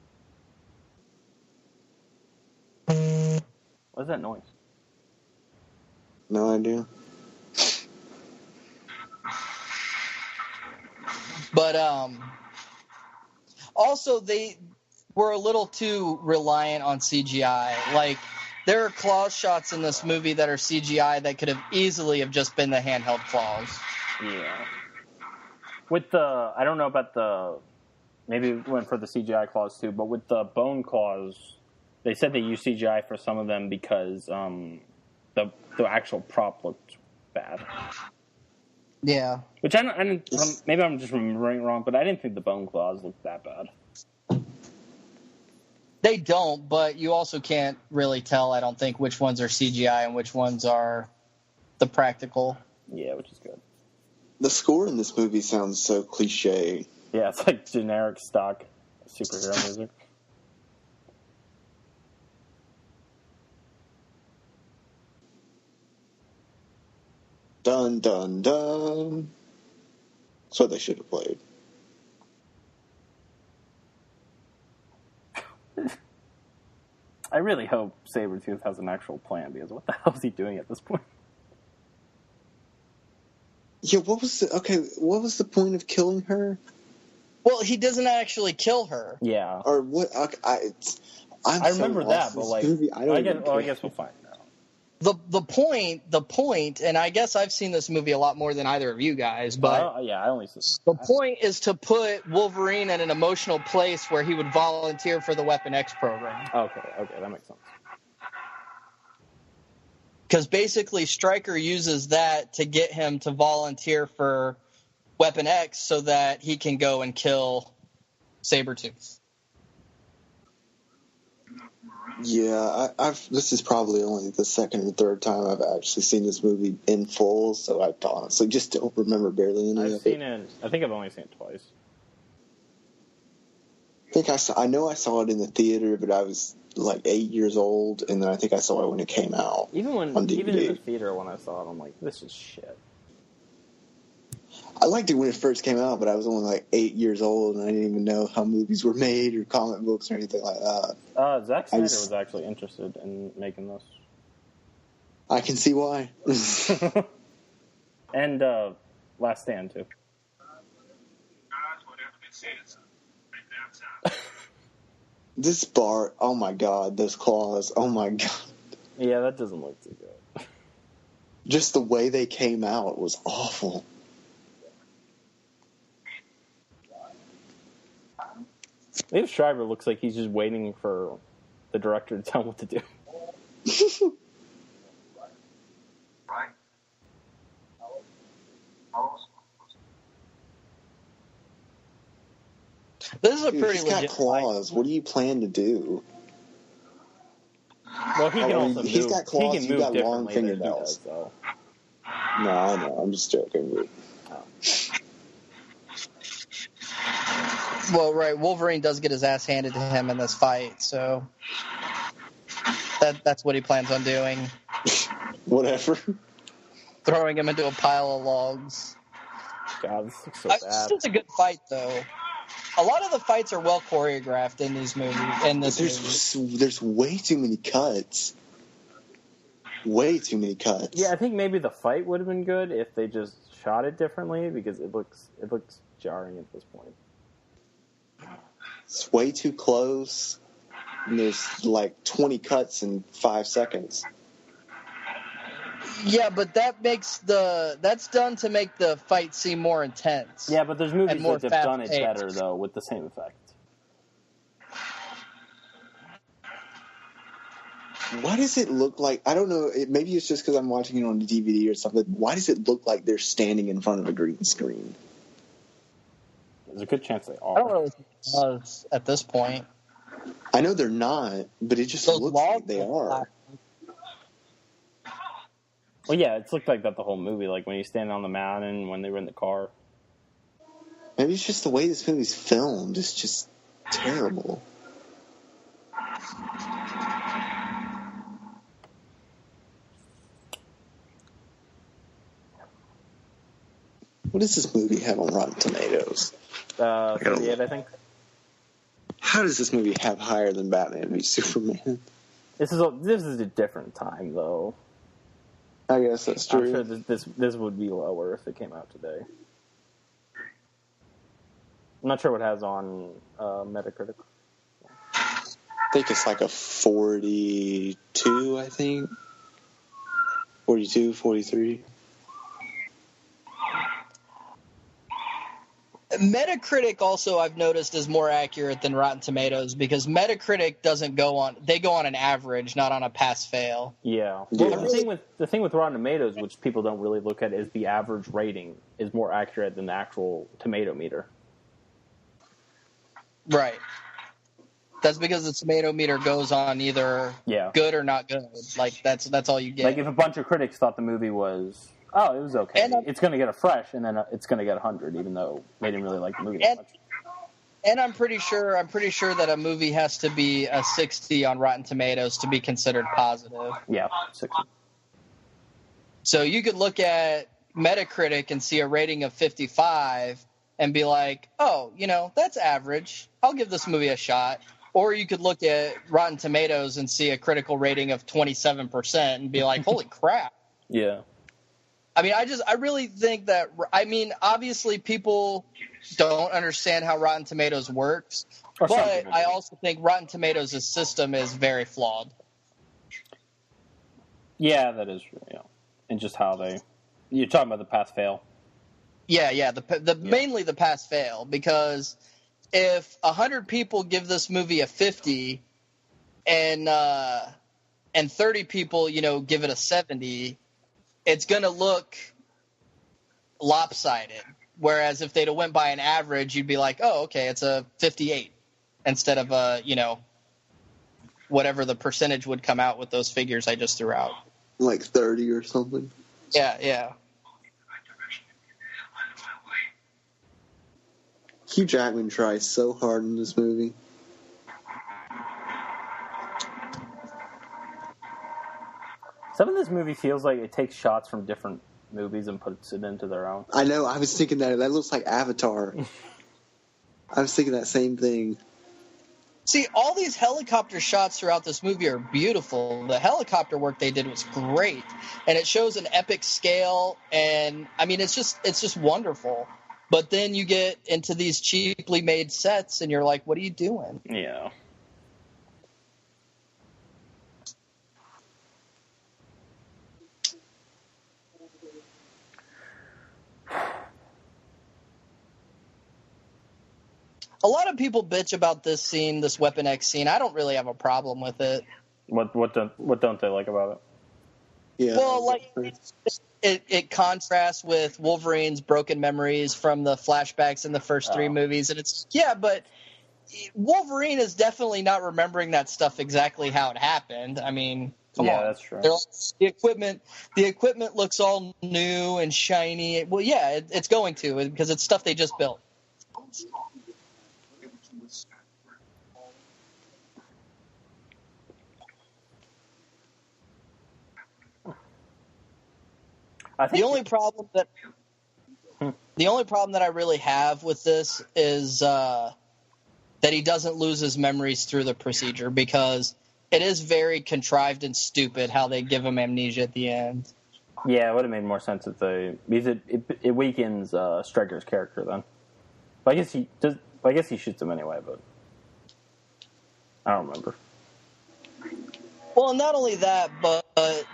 [SPEAKER 3] What is that noise?
[SPEAKER 1] No idea.
[SPEAKER 2] But also, they were a little too reliant on CGI. Like, there are claw shots in this movie that are CGI that could have easily have just been the handheld claws.
[SPEAKER 3] Yeah. With the, I don't know about maybe we went for the CGI claws too, but with the bone claws, they said they used CGI for some of them because the actual prop looked bad.
[SPEAKER 2] Yeah.
[SPEAKER 3] Which I didn't maybe I'm just remembering wrong, but I didn't think the bone claws looked that bad.
[SPEAKER 2] They don't, but you also can't really tell, I don't think, which ones are CGI and which ones are the practical.
[SPEAKER 3] Yeah, which is good.
[SPEAKER 1] The score in this movie sounds so cliche.
[SPEAKER 3] Yeah, it's like generic stock superhero music.
[SPEAKER 1] Dun, dun, dun. That's what they should have played.
[SPEAKER 3] I really hope Sabretooth has an actual plan, because what the hell is he doing at this point?
[SPEAKER 1] Yeah, what was the point of killing her?
[SPEAKER 2] Well, he doesn't actually kill her.
[SPEAKER 3] Yeah.
[SPEAKER 1] Or what? I
[SPEAKER 3] remember that, but like, I guess we'll find out.
[SPEAKER 2] The point, and I guess I've seen this movie a lot more than either of you guys, but
[SPEAKER 3] I only see
[SPEAKER 2] the point is to put Wolverine in an emotional place where he would volunteer for the Weapon X program.
[SPEAKER 3] Okay, that makes sense.
[SPEAKER 2] Because basically Stryker uses that to get him to volunteer for Weapon X so that he can go and kill Sabretooth.
[SPEAKER 1] Yeah, this is probably only the second or third time I've actually seen this movie in full, so I honestly just don't remember barely any of it.
[SPEAKER 3] I think I've only seen it twice.
[SPEAKER 1] I know I saw it in the theater, but I was like 8 years old, and then I think I saw it when it came out.
[SPEAKER 3] Even in the theater when I saw it, I'm like, this is shit.
[SPEAKER 1] I liked it when it first came out, but I was only like 8 years old, and I didn't even know how movies were made or comic books or anything like that.
[SPEAKER 3] Zack Snyder was actually interested in making this.
[SPEAKER 1] I can see why.
[SPEAKER 3] And Last Stand, too.
[SPEAKER 1] This bar, oh my god, those claws, oh my god.
[SPEAKER 3] Yeah, that doesn't look too good.
[SPEAKER 1] Just the way they came out was awful.
[SPEAKER 3] Liev Schreiber looks like he's just waiting for the director to tell him what to do.
[SPEAKER 2] This is a pretty
[SPEAKER 1] he's got claws. What do you plan to do?
[SPEAKER 3] Well, he can also move.
[SPEAKER 1] He's got claws. He's got long
[SPEAKER 3] Does,
[SPEAKER 1] fingernails.
[SPEAKER 3] so.
[SPEAKER 1] No, I know. I'm just joking.
[SPEAKER 2] Well, right, Wolverine does get his ass handed to him in this fight, so that's what he plans on doing.
[SPEAKER 1] Whatever.
[SPEAKER 2] throwing him into a pile of logs.
[SPEAKER 3] God, this looks so
[SPEAKER 2] This
[SPEAKER 3] bad.
[SPEAKER 2] is a good fight, though. A lot of the fights are well choreographed in these movies.
[SPEAKER 1] There's way too many cuts. Way too many cuts.
[SPEAKER 3] Yeah, I think maybe the fight would have been good if they just shot it differently, because it looks jarring at this point.
[SPEAKER 1] It's way too close. And there's like 20 cuts in 5 seconds.
[SPEAKER 2] Yeah, but that's done to make the fight seem more intense.
[SPEAKER 3] Yeah, but there's movies
[SPEAKER 2] more
[SPEAKER 3] that have done it
[SPEAKER 2] fast-paced.
[SPEAKER 3] better, though, with the same effect.
[SPEAKER 1] Why does it look like, I don't know, maybe it's just because I'm watching it on the DVD or something. Why does it look like they're standing in front of a green screen?
[SPEAKER 3] There's a good chance they
[SPEAKER 2] I don't
[SPEAKER 3] are.
[SPEAKER 2] really think it does at this point.
[SPEAKER 1] I know they're not, but it just
[SPEAKER 2] Those
[SPEAKER 1] looks like
[SPEAKER 2] logs
[SPEAKER 1] they are.
[SPEAKER 3] Well, yeah, it's looked like that the whole movie, like when you stand on the mountain, when they were in the car.
[SPEAKER 1] Maybe it's just the way this movie's filmed. It's just terrible. What does this movie have on Rotten Tomatoes?
[SPEAKER 3] 38, I think.
[SPEAKER 1] How does this movie have higher than Batman v Superman?
[SPEAKER 3] This is a different time, though.
[SPEAKER 1] I guess that's true.
[SPEAKER 3] I'm sure this would be lower if it came out today. I'm not sure what it has on Metacritic.
[SPEAKER 1] I think it's like a 42, I think. 42, 43.
[SPEAKER 2] Metacritic also, I've noticed, is more accurate than Rotten Tomatoes because Metacritic doesn't go on an average, not on a pass-fail.
[SPEAKER 3] Yeah.
[SPEAKER 1] Yeah.
[SPEAKER 3] Well, the thing with Rotten Tomatoes, which people don't really look at, is the average rating is more accurate than the actual tomato meter.
[SPEAKER 2] Right. That's because the tomato meter goes on either good or not good. Like that's all you get.
[SPEAKER 3] Like if a bunch of critics thought the movie was, it was okay,
[SPEAKER 2] And,
[SPEAKER 3] it's going to get a fresh, and then it's going to get 100, even though they didn't really like the movie that much.
[SPEAKER 2] And I'm pretty sure that a movie has to be a 60 on Rotten Tomatoes to be considered positive.
[SPEAKER 3] Yeah, 60.
[SPEAKER 2] So you could look at Metacritic and see a rating of 55 and be like, oh, that's average. I'll give this movie a shot. Or you could look at Rotten Tomatoes and see a critical rating of 27% and be like, holy crap.
[SPEAKER 3] Yeah.
[SPEAKER 2] I mean, I really think that, obviously people don't understand how Rotten Tomatoes works, but I also think Rotten Tomatoes' system is very flawed.
[SPEAKER 3] Yeah, that is true, and just how you're talking about the pass-fail.
[SPEAKER 2] Yeah, mainly the pass-fail, because if 100 people give this movie a 50 and 30 people, give it a 70, it's going to look lopsided. Whereas if they'd have went by an average, you'd be like, oh, okay, it's a 58 instead of whatever the percentage would come out with those figures I just threw out.
[SPEAKER 1] Like 30 or something?
[SPEAKER 2] Yeah.
[SPEAKER 1] Hugh Jackman tries so hard in this movie.
[SPEAKER 3] Some of this movie feels like it takes shots from different movies and puts it into their own.
[SPEAKER 1] I know, I was thinking that looks like Avatar. I was thinking that same thing.
[SPEAKER 2] See, all these helicopter shots throughout this movie are beautiful. The helicopter work they did was great, and it shows an epic scale, and it's just wonderful. But then you get into these cheaply made sets, and you're like, what are you doing?
[SPEAKER 3] Yeah.
[SPEAKER 2] A lot of people bitch about this scene, this Weapon X scene. I don't really have a problem with it.
[SPEAKER 3] What don't they like about it?
[SPEAKER 1] Yeah.
[SPEAKER 2] Well, like it contrasts with Wolverine's broken memories from the flashbacks in the first three movies, and but Wolverine is definitely not remembering that stuff exactly how it happened. I mean, come on,
[SPEAKER 3] that's true.
[SPEAKER 2] The equipment looks all new and shiny. Well, yeah, it's going to because it's stuff they just built.
[SPEAKER 3] I think
[SPEAKER 2] The only problem that I really have with this is that he doesn't lose his memories through the procedure, because it is very contrived and stupid how they give him amnesia at the end.
[SPEAKER 3] Yeah, it would have made more sense if because it weakens Stryker's character then. But I guess he does. I guess he shoots him anyway, but I don't remember.
[SPEAKER 2] Well, and not only that, but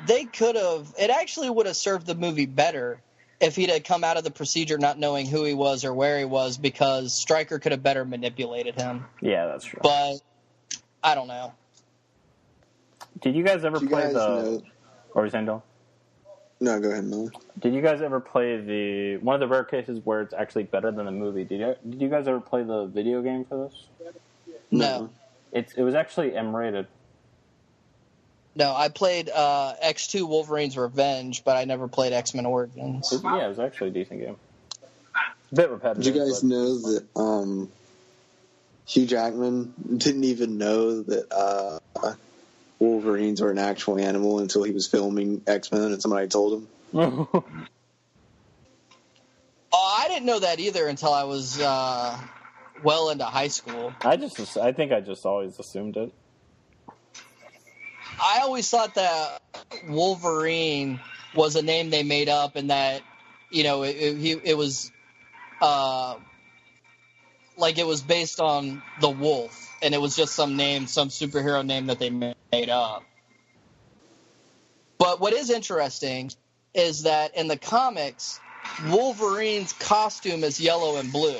[SPEAKER 2] they could have. It actually would have served the movie better if he'd had come out of the procedure not knowing who he was or where he was, because Stryker could have better manipulated him.
[SPEAKER 3] Yeah, that's true.
[SPEAKER 2] But I don't know.
[SPEAKER 3] Did you guys ever play
[SPEAKER 1] know...
[SPEAKER 3] What were you saying, Dylan?
[SPEAKER 1] No, go ahead, Miller.
[SPEAKER 3] Did you guys ever play one of the rare cases where it's actually better than the movie? Did you guys ever play the video game for this?
[SPEAKER 2] No.
[SPEAKER 3] It was actually M-rated.
[SPEAKER 2] No, I played X2 Wolverine's Revenge, but I never played X-Men Origins.
[SPEAKER 3] It was actually a decent game. A bit repetitive.
[SPEAKER 1] Did you guys know that Hugh Jackman didn't even know that Wolverines were an actual animal until he was filming X-Men and somebody told him?
[SPEAKER 2] Oh, I didn't know that either until I was well into high school.
[SPEAKER 3] I think I just always assumed it.
[SPEAKER 2] I always thought that Wolverine was a name they made up, and that, you know, it was like it was based on the wolf, and it was just some superhero name that they made up. But what is interesting is that in the comics, Wolverine's costume is yellow and blue,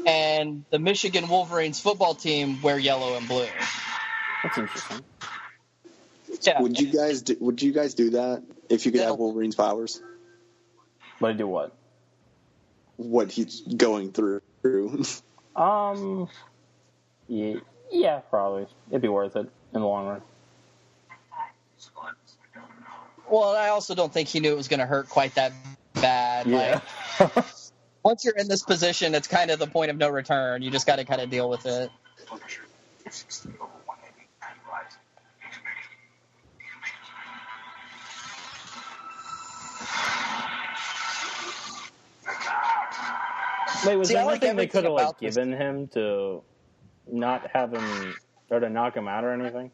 [SPEAKER 2] and the Michigan Wolverines football team wear yellow and blue.
[SPEAKER 3] That's interesting.
[SPEAKER 2] Yeah.
[SPEAKER 1] Would you guys do that if you could have Wolverine's powers?
[SPEAKER 3] But do what?
[SPEAKER 1] What he's going through.
[SPEAKER 3] Yeah, probably. It'd be worth it in the long run.
[SPEAKER 2] Well, I also don't think he knew it was going to hurt quite that bad.
[SPEAKER 3] Yeah.
[SPEAKER 2] Like, once you're in this position, it's kind of the point of no return. You just got to kind of deal with it.
[SPEAKER 3] Wait, was there
[SPEAKER 2] like
[SPEAKER 3] nothing they could have
[SPEAKER 2] this.
[SPEAKER 3] given him to not have him or to knock him out or anything?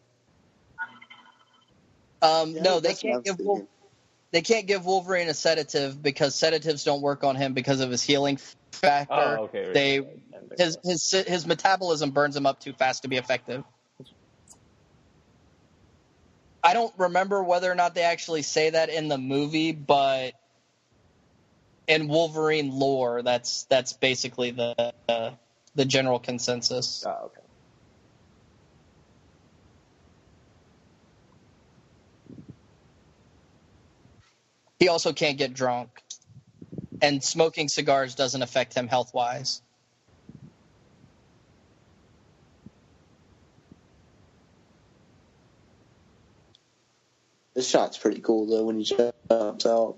[SPEAKER 2] No, they can't give Wolverine a sedative because sedatives don't work on him because of his healing factor.
[SPEAKER 3] Oh, okay.
[SPEAKER 2] His metabolism burns him up too fast to be effective. I don't remember whether or not they actually say that in the movie, but in Wolverine lore, that's basically the general consensus.
[SPEAKER 3] Oh, okay.
[SPEAKER 2] He also can't get drunk, and smoking cigars doesn't affect him health-wise.
[SPEAKER 1] This shot's pretty cool, though, when he jumps out.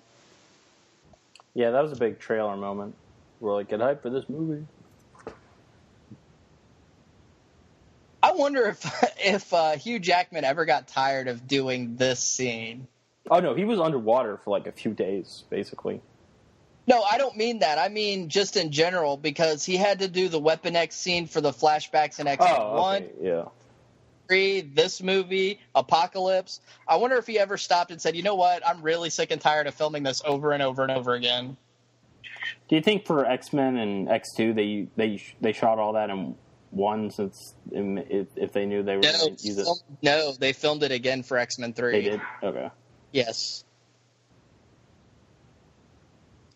[SPEAKER 3] Yeah, that was a big trailer moment. We're like, get hyped for this movie.
[SPEAKER 2] I wonder if Hugh Jackman ever got tired of doing this scene.
[SPEAKER 3] Oh, no, he was underwater for like a few days, basically.
[SPEAKER 2] No, I don't mean that. I mean just in general, because he had to do the Weapon X scene for the flashbacks in X-Men 1.
[SPEAKER 3] Okay, yeah.
[SPEAKER 2] 3, this movie, Apocalypse. I wonder if he ever stopped and said, you know what, I'm really sick and tired of filming this over and over and over again.
[SPEAKER 3] Do you think for X-Men and X2 they shot all that in one, since if they knew they were going to use it?
[SPEAKER 2] No, they filmed it again for X-Men 3.
[SPEAKER 3] They did? Okay.
[SPEAKER 2] Yes.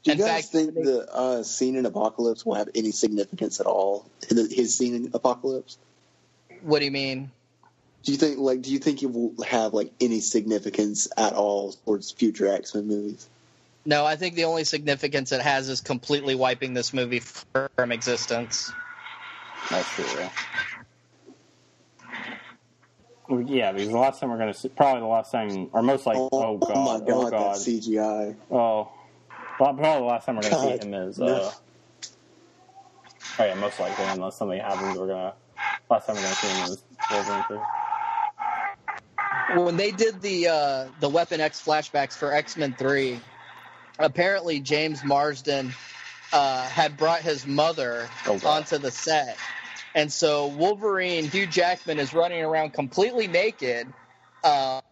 [SPEAKER 1] Do you guys think the scene in Apocalypse will have any significance at all? His scene in Apocalypse?
[SPEAKER 2] What do you mean?
[SPEAKER 1] Do you think it will have any significance at all towards future X-Men movies?
[SPEAKER 2] No, I think the only significance it has is completely wiping this movie from existence.
[SPEAKER 3] That's true, yeah. Yeah, because the last time we're going to see, probably the last time, or most likely, oh my God,
[SPEAKER 1] that CGI.
[SPEAKER 3] Oh, probably the last time we're going to see him is, oh yeah, most likely, unless something happens, last time we're going to see him is Wolverine 3.
[SPEAKER 2] When they did the Weapon X flashbacks for X-Men 3, apparently James Marsden had brought his mother onto the set. And so Wolverine, Hugh Jackman, is running around completely naked, doing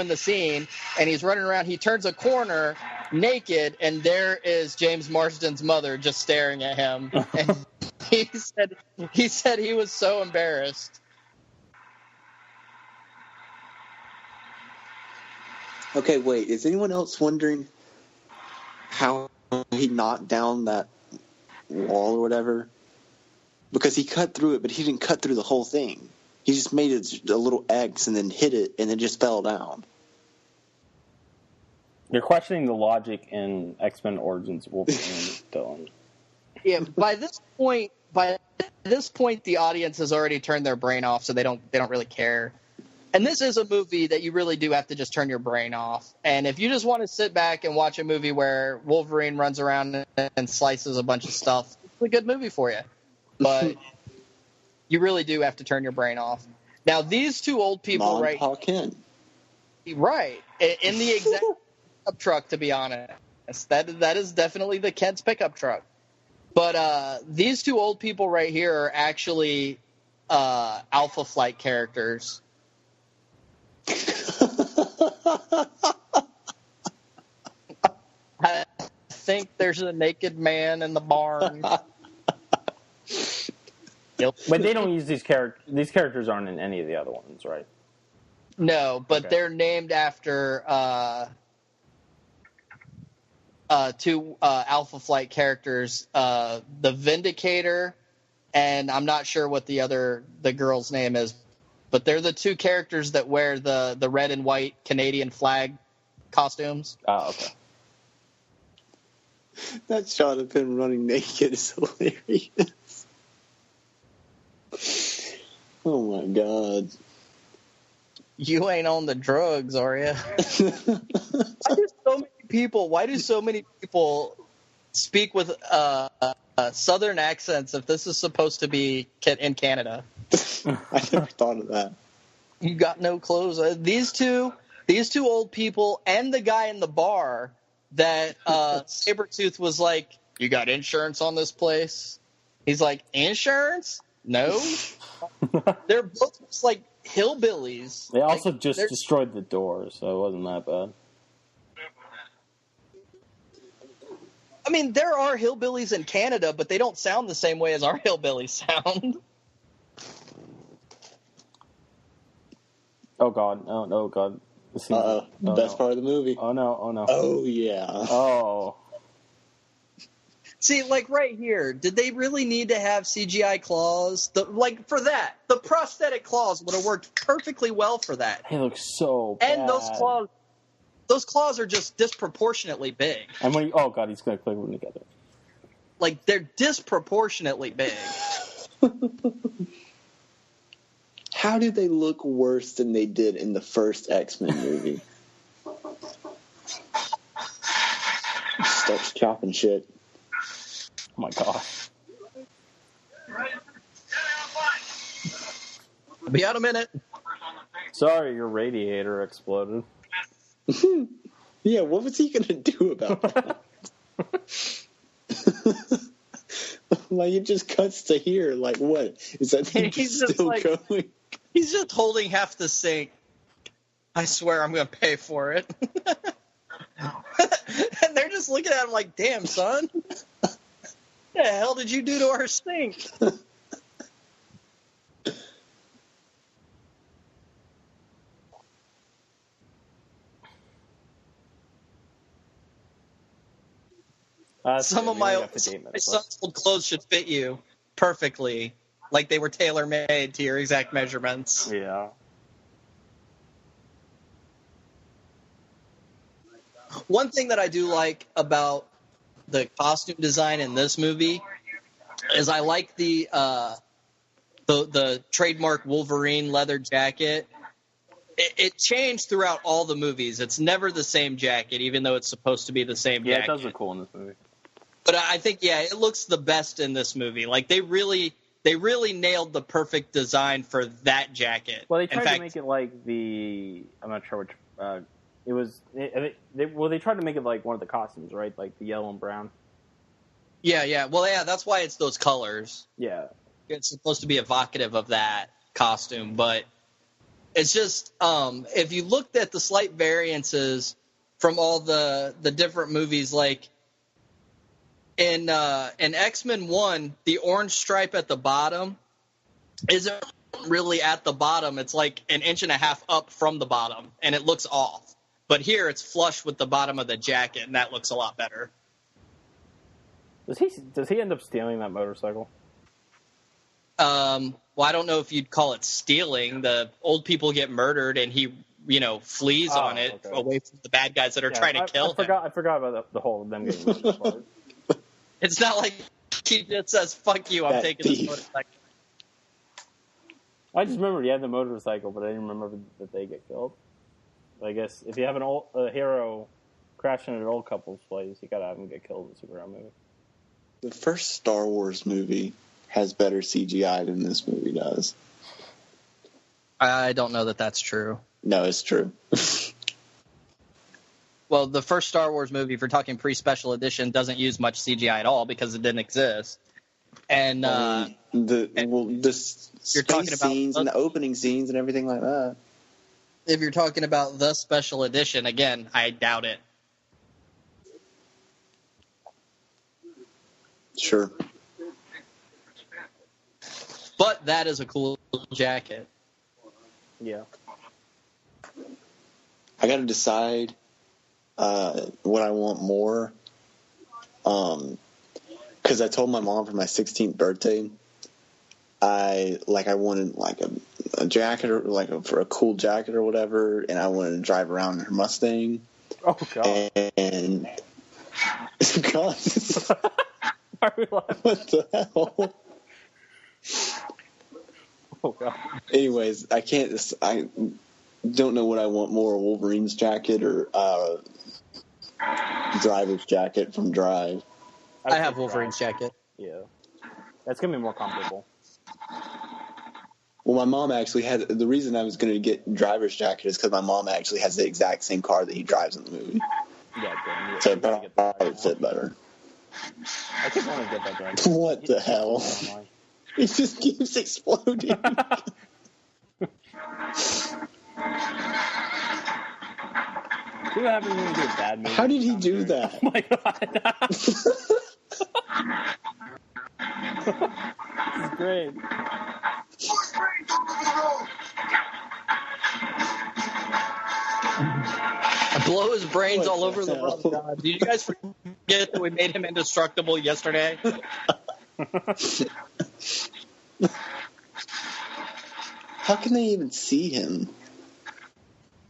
[SPEAKER 2] the scene. And he's running around. He turns a corner naked, and there is James Marsden's mother just staring at him. And he said he was so embarrassed.
[SPEAKER 1] Okay, wait. Is anyone else wondering how he knocked down that wall or whatever? Because he cut through it, but he didn't cut through the whole thing. He just made it a little X and then hit it, and then just fell down.
[SPEAKER 3] You're questioning the logic in X-Men Origins Wolverine, Dylan.
[SPEAKER 2] Yeah, by this point, the audience has already turned their brain off, so they don't really care. And this is a movie that you really do have to just turn your brain off. And if you just want to sit back and watch a movie where Wolverine runs around and slices a bunch of stuff, it's a good movie for you. But you really do have to turn your brain off. Now, these two old people right in the exact pickup truck, to be honest. That is definitely the Kent's pickup truck. But these two old people right here are actually Alpha Flight characters. I think there's a naked man in the barn. Yep.
[SPEAKER 3] But they don't use these characters. These characters aren't in any of the other ones, right?
[SPEAKER 2] No, but they're named after two Alpha Flight characters, the Vindicator, and I'm not sure what the girl's name is, but they're the two characters that wear the red and white Canadian flag costumes.
[SPEAKER 3] Oh, okay.
[SPEAKER 1] That shot of him running naked is hilarious. Oh my god.
[SPEAKER 2] You ain't on the drugs, are you? Why do so many people speak with southern accents if this is supposed to be in Canada?
[SPEAKER 1] I never thought of that.
[SPEAKER 2] You got no clothes. These two old people and the guy in the bar that Sabretooth was like, "You got insurance on this place?" He's like, "Insurance? No." They're both just like hillbillies.
[SPEAKER 3] They also just destroyed the door, so it wasn't that bad.
[SPEAKER 2] I mean, there are hillbillies in Canada, but they don't sound the same way as our hillbillies sound.
[SPEAKER 3] Oh god, no, god.
[SPEAKER 1] Best part of the movie.
[SPEAKER 3] Oh no.
[SPEAKER 1] Oh yeah.
[SPEAKER 3] Oh.
[SPEAKER 2] See, like right here, did they really need to have CGI claws? For that, the prosthetic claws would have worked perfectly well for that.
[SPEAKER 3] They look so bad.
[SPEAKER 2] And those claws are just disproportionately big.
[SPEAKER 3] And when oh god, he's gonna click them together.
[SPEAKER 2] Like they're disproportionately big.
[SPEAKER 1] How do they look worse than they did in the first X-Men movie? Starts chopping shit.
[SPEAKER 3] Oh my gosh.
[SPEAKER 2] Be out a minute.
[SPEAKER 3] Sorry, your radiator exploded.
[SPEAKER 1] Yeah, what was he going to do about that? Like, it just cuts to here. Like, what? Is that thing still going?
[SPEAKER 2] He's just holding half the sink. I swear I'm going to pay for it. And they're just looking at him like, damn, son. What the hell did you do to our sink? Some of my son's old clothes should fit you perfectly, like they were tailor-made to your exact measurements.
[SPEAKER 3] Yeah.
[SPEAKER 2] One thing that I do like about the costume design in this movie is I like the trademark Wolverine leather jacket. It changed throughout all the movies. It's never the same jacket, even though it's supposed to be the same jacket.
[SPEAKER 3] Yeah, it does look cool in this movie.
[SPEAKER 2] But I think, it looks the best in this movie. Like, they really nailed the perfect design for that jacket.
[SPEAKER 3] Well, they tried to make it like I'm not sure which It was they tried to make it like one of the costumes, right? Like the yellow and brown.
[SPEAKER 2] Yeah. Well, yeah, that's why it's those colors.
[SPEAKER 3] Yeah.
[SPEAKER 2] It's supposed to be evocative of that costume, but it's just if you looked at the slight variances from all the different movies, like in X-Men 1, the orange stripe at the bottom isn't really at the bottom. It's like an inch and a half up from the bottom, and it looks off. But here it's flush with the bottom of the jacket, and that looks a lot better.
[SPEAKER 3] Does he end up stealing that motorcycle?
[SPEAKER 2] Well, I don't know if you'd call it stealing. The old people get murdered, and he, flees on it away from the bad guys that are trying to kill him.
[SPEAKER 3] I forgot about the whole them getting murdered part.
[SPEAKER 2] It's not like he just says, "Fuck you, I'm taking this motorcycle."
[SPEAKER 3] I just remembered he had the motorcycle, but I didn't remember that they get killed. But I guess if you have a hero crashing at an old couple's place, you gotta have him get killed in a superhero movie.
[SPEAKER 1] The first Star Wars movie has better CGI than this movie does.
[SPEAKER 2] I don't know that that's true.
[SPEAKER 1] No, it's true.
[SPEAKER 2] Well, the first Star Wars movie, if you're talking pre-special edition, doesn't use much CGI at all because it didn't exist. And
[SPEAKER 1] the space scenes and the opening scenes and everything like that.
[SPEAKER 2] If you're talking about the special edition, again, I doubt it.
[SPEAKER 1] Sure.
[SPEAKER 2] But that is a cool jacket.
[SPEAKER 3] Yeah.
[SPEAKER 1] I got to decide what I want more. Because I told my mom for my 16th birthday, I wanted like a jacket or for a cool jacket or whatever, and I wanted to drive around in her Mustang.
[SPEAKER 3] Oh God!
[SPEAKER 1] And God,
[SPEAKER 3] are we laughing?
[SPEAKER 1] What the hell?
[SPEAKER 3] Oh God!
[SPEAKER 1] Anyways, I don't know what I want more: Wolverine's jacket or Driver's jacket from Drive.
[SPEAKER 2] I have Wolverine's jacket.
[SPEAKER 3] Yeah, that's gonna be more comfortable.
[SPEAKER 1] Well, my mom actually had the reason I was going to get Driver's jacket is because my mom actually has the exact same car that he drives in the movie.
[SPEAKER 3] Yeah,
[SPEAKER 1] so it probably would fit better.
[SPEAKER 3] I keep wanting to get that jacket.
[SPEAKER 1] What the hell? It just keeps exploding.
[SPEAKER 3] See what happens when you do a bad movie?
[SPEAKER 1] How did he do that?
[SPEAKER 3] Oh my God. This is great.
[SPEAKER 2] Blow his brains all over the world. God. Did you guys forget that we made him indestructible yesterday?
[SPEAKER 1] How can they even see him?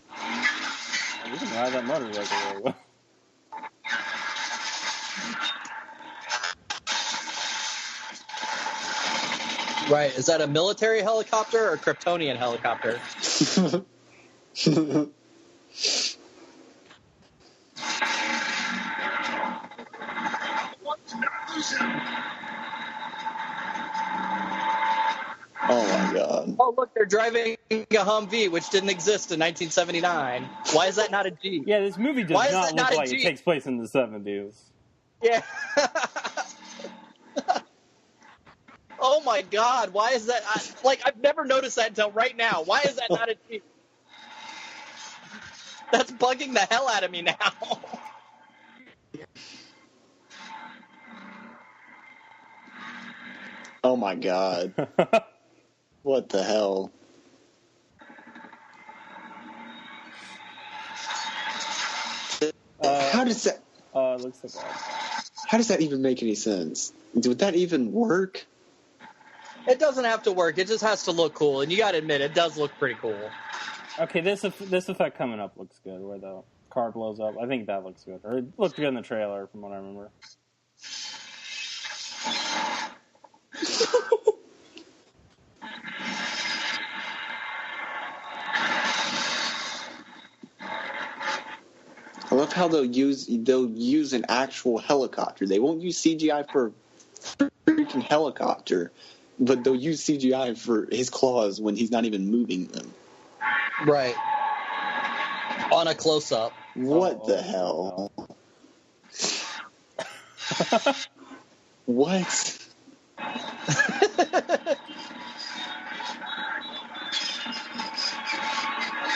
[SPEAKER 3] You can ride that motorcycle very well.
[SPEAKER 2] Right. Is that a military helicopter or a Kryptonian helicopter?
[SPEAKER 1] Oh my God.
[SPEAKER 2] Oh, look, they're driving a Humvee, which didn't exist in 1979. Why is that not a Jeep?
[SPEAKER 3] Yeah, this movie does not look like it takes place in the 70s.
[SPEAKER 2] Yeah. Oh my God, why is that? I've never noticed that until right now. Why is that not a Jeep? That's bugging the hell out of me now.
[SPEAKER 1] Oh my God. What the hell? How does that?
[SPEAKER 3] Looks like that.
[SPEAKER 1] How does that even make any sense? Would that even work?
[SPEAKER 2] It doesn't have to work. It just has to look cool, and you got to admit, it does look pretty cool.
[SPEAKER 3] Okay, this effect coming up looks good, where the car blows up. I think that looks good. Or it looked good in the trailer, from what I remember.
[SPEAKER 1] I love how they'll use an actual helicopter. They won't use CGI for a freaking helicopter, but they'll use CGI for his claws when he's not even moving them.
[SPEAKER 2] Right. On a close-up.
[SPEAKER 1] What the hell? What?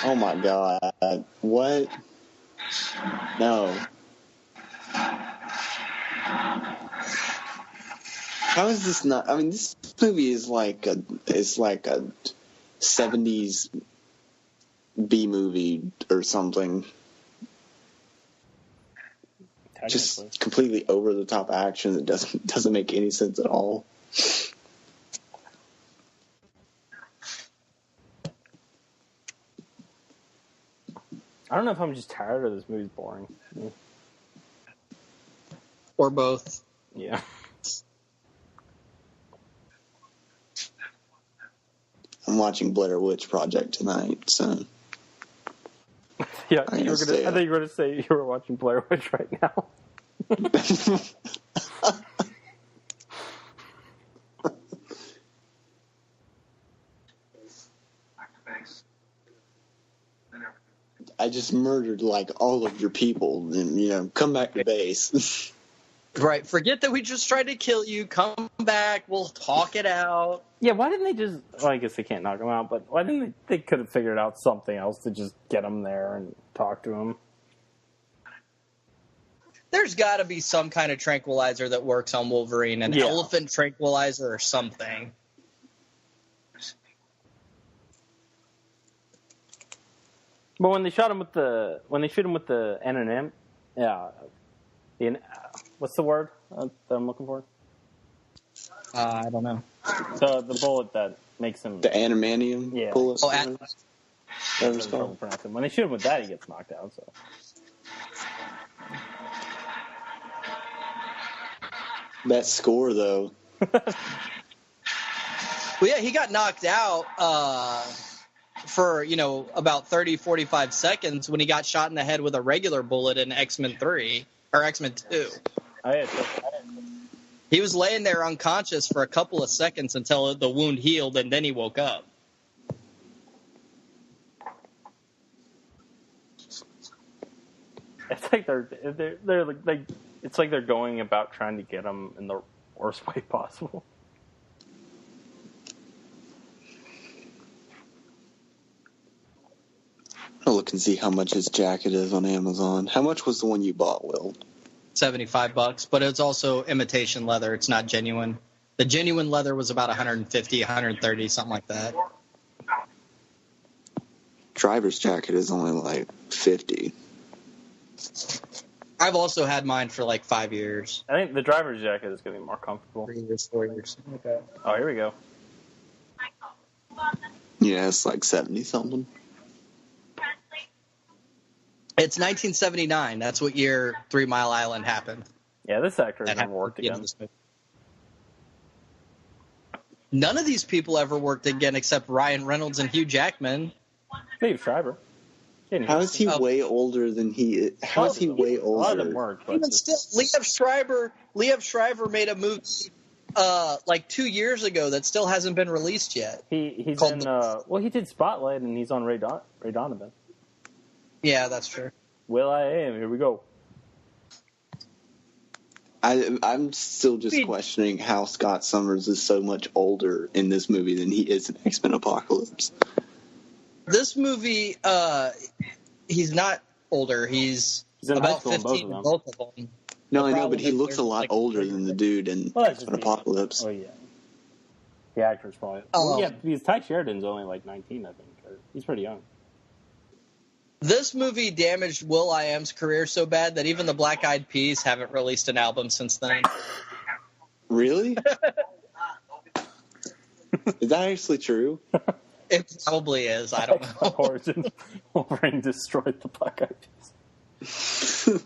[SPEAKER 1] Oh my god. What? No. How is this not? I mean, this movie is like a 70s B movie or something. Just completely over the top action that doesn't make any sense at all.
[SPEAKER 3] I don't know if I'm just tired or this movie's boring.
[SPEAKER 2] Or both.
[SPEAKER 3] Yeah.
[SPEAKER 1] I'm watching Blair Witch Project tonight, so.
[SPEAKER 3] Yeah, I think you were going to say you were watching Blair Witch right now.
[SPEAKER 1] I just murdered like all of your people, and come back to base.
[SPEAKER 2] Right. Forget that we just tried to kill you. Come back. We'll talk it out.
[SPEAKER 3] Yeah, why didn't they just... Well, I guess they can't knock him out, but why didn't they could have figured out something else to just get him there and talk to him?
[SPEAKER 2] There's got to be some kind of tranquilizer that works on Wolverine, an elephant tranquilizer or something.
[SPEAKER 3] But when they shoot him with the N&M, what's the word that I'm looking for?
[SPEAKER 2] I don't know.
[SPEAKER 3] The bullet that makes him...
[SPEAKER 1] The animanium bullet.
[SPEAKER 2] Oh,
[SPEAKER 3] when they shoot him with that, he gets knocked out, so...
[SPEAKER 1] That score, though.
[SPEAKER 2] Well, yeah, he got knocked out for, about 30, 45 seconds when he got shot in the head with a regular bullet in X-Men 3, or X-Men 2. He was laying there unconscious for a couple of seconds until the wound healed, and then he woke up.
[SPEAKER 3] It's like they're like it's like they're going about trying to get him in the worst way possible.
[SPEAKER 1] I'll look and see how much his jacket is on Amazon. How much was the one you bought, Will?
[SPEAKER 2] $75, but it's also imitation leather. It's not genuine. The genuine leather was about 150, 130, something like that.
[SPEAKER 1] Driver's jacket is only like 50.
[SPEAKER 2] I've also had mine for like 5 years.
[SPEAKER 3] I think the driver's jacket is going to be more comfortable.
[SPEAKER 2] 3 years, 4 years. Okay.
[SPEAKER 3] Oh, here we go.
[SPEAKER 1] Yeah, it's like 70 something.
[SPEAKER 2] It's 1979. That's what year 3 Mile Island happened.
[SPEAKER 3] Yeah, this actor has never worked again.
[SPEAKER 2] None of these people ever worked again except Ryan Reynolds and Hugh Jackman.
[SPEAKER 3] Steve Schreiber.
[SPEAKER 1] How is he way older than he is? How is he way older?
[SPEAKER 3] A lot of them worked.
[SPEAKER 2] Even still, Liev Schreiber made a movie like 2 years ago that still hasn't been released yet.
[SPEAKER 3] He's in. He did Spotlight, and he's on Ray Donovan.
[SPEAKER 2] Yeah, that's true.
[SPEAKER 3] Will.i.am, here we go.
[SPEAKER 1] I'm still just questioning how Scott Summers is so much older in this movie than he is in X-Men Apocalypse.
[SPEAKER 2] This movie, he's not older. He's about 15 in both of them.
[SPEAKER 1] No, I know, but he looks a lot older than the dude in X-Men Apocalypse.
[SPEAKER 3] Oh, yeah. The actor's probably... yeah, because Ty Sheridan's only like 19, I think. He's pretty young.
[SPEAKER 2] This movie damaged Will.i.am's career so bad that even the Black Eyed Peas haven't released an album since then.
[SPEAKER 1] Really? Is that actually true?
[SPEAKER 2] It probably is. I don't know.
[SPEAKER 3] Origin Wolverine destroyed the Black Eyed Peas.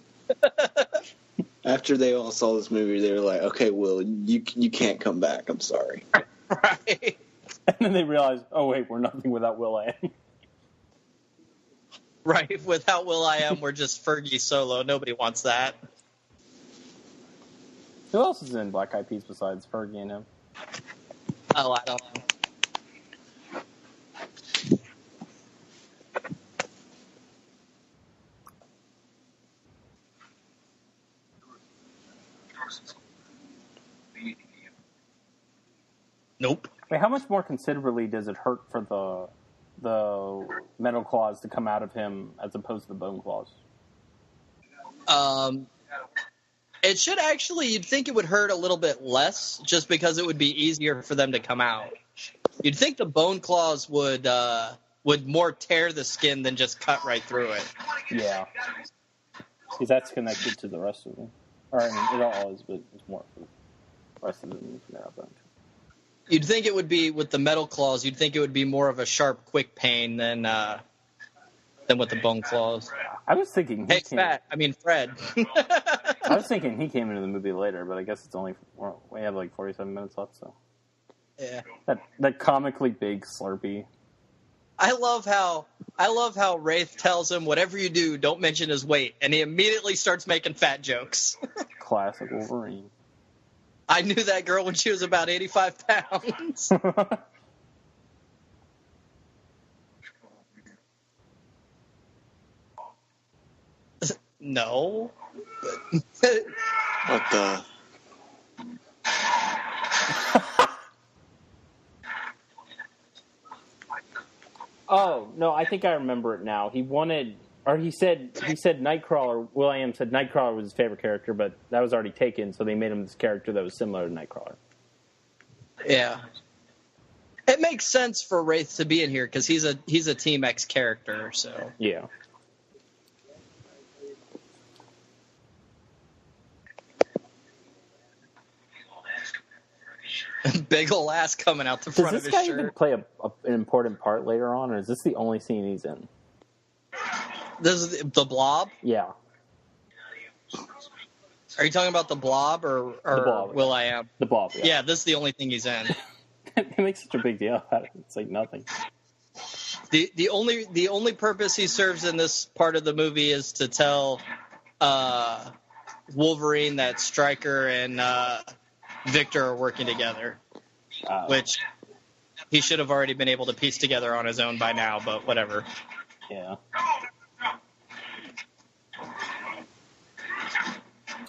[SPEAKER 1] After they all saw this movie, they were like, "Okay, Will, you can't come back. I'm sorry."
[SPEAKER 2] Right.
[SPEAKER 3] And then they realized, "Oh wait, we're nothing without Will.i.am."
[SPEAKER 2] Right. Without Will.i.am, we're just Fergie solo. Nobody wants that.
[SPEAKER 3] Who else is in Black Eyed Peas besides Fergie and him?
[SPEAKER 2] Oh, I don't know. Nope.
[SPEAKER 3] Wait, how much more considerably does it hurt for the metal claws to come out of him as opposed to the bone claws?
[SPEAKER 2] It should actually, you'd think it would hurt a little bit less just because it would be easier for them to come out. You'd think the bone claws would more tear the skin than just cut right through it.
[SPEAKER 3] Yeah. Because that's connected to the rest of them. Or, I mean, it all is, but it's more for the rest of them.
[SPEAKER 2] You'd think it would be, with the metal claws, you'd think it would be more of a sharp, quick pain than with the bone claws.
[SPEAKER 3] I was thinking
[SPEAKER 2] Fred.
[SPEAKER 3] I was thinking he came into the movie later, but I guess it's only we have like 47 minutes left, so
[SPEAKER 2] Yeah.
[SPEAKER 3] That comically big Slurpee.
[SPEAKER 2] I love how Wraith tells him, whatever you do, don't mention his weight, and he immediately starts making fat jokes.
[SPEAKER 3] Classic Wolverine.
[SPEAKER 2] I knew that girl when she was about 85 pounds. No.
[SPEAKER 1] What the?
[SPEAKER 3] Oh, no, I think I remember it now. He said Nightcrawler, Will.i.am said Nightcrawler was his favorite character, but that was already taken, so they made him this character that was similar to Nightcrawler.
[SPEAKER 2] Yeah. It makes sense for Wraith to be in here, because he's a Team X character, so.
[SPEAKER 3] Yeah.
[SPEAKER 2] Big ol' ass coming out the front of his shirt.
[SPEAKER 3] Does this guy even play an important part later on, or is this the only scene he's in?
[SPEAKER 2] This is the Blob?
[SPEAKER 3] Yeah.
[SPEAKER 2] Are you talking about the Blob or
[SPEAKER 3] the Blob,
[SPEAKER 2] Will.i.am?
[SPEAKER 3] The Blob, yeah.
[SPEAKER 2] Yeah, this is the only thing he's in.
[SPEAKER 3] He makes such a big deal about it. It's like nothing.
[SPEAKER 2] The only purpose he serves in this part of the movie is to tell Wolverine that Stryker and Victor are working together, which he should have already been able to piece together on his own by now, but whatever.
[SPEAKER 3] Yeah.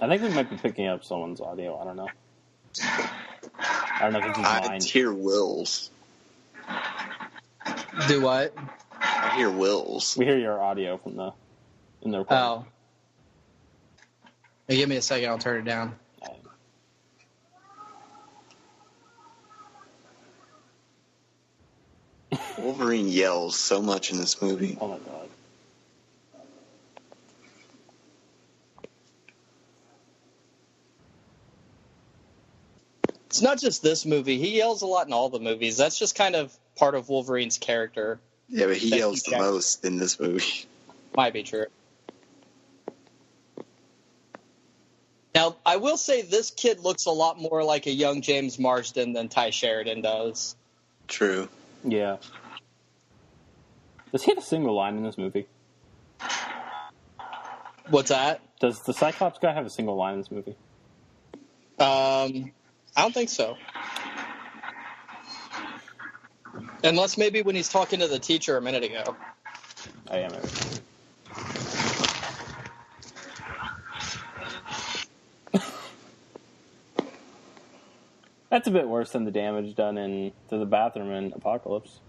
[SPEAKER 3] I think we might be picking up someone's audio. I don't know. I don't know if it's mine.
[SPEAKER 1] I hear Will's.
[SPEAKER 2] Do what?
[SPEAKER 1] I hear Will's.
[SPEAKER 3] We hear your audio in the recording.
[SPEAKER 2] Oh. Hey, give me a second. I'll turn it down.
[SPEAKER 1] Wolverine yells so much in this movie.
[SPEAKER 3] Oh my god.
[SPEAKER 2] It's not just this movie. He yells a lot in all the movies. That's just kind of part of Wolverine's character.
[SPEAKER 1] Yeah, but he yells the most in this movie.
[SPEAKER 2] Might be true. Now, I will say this kid looks a lot more like a young James Marsden than Ty Sheridan does.
[SPEAKER 1] True.
[SPEAKER 3] Yeah. Does he have a single line in this movie?
[SPEAKER 2] What's that?
[SPEAKER 3] Does the Cyclops guy have a single line in this movie?
[SPEAKER 2] I don't think so. Unless maybe when he's talking to the teacher a minute ago.
[SPEAKER 3] Oh, yeah, maybe. That's a bit worse than the damage done to the bathroom in Apocalypse.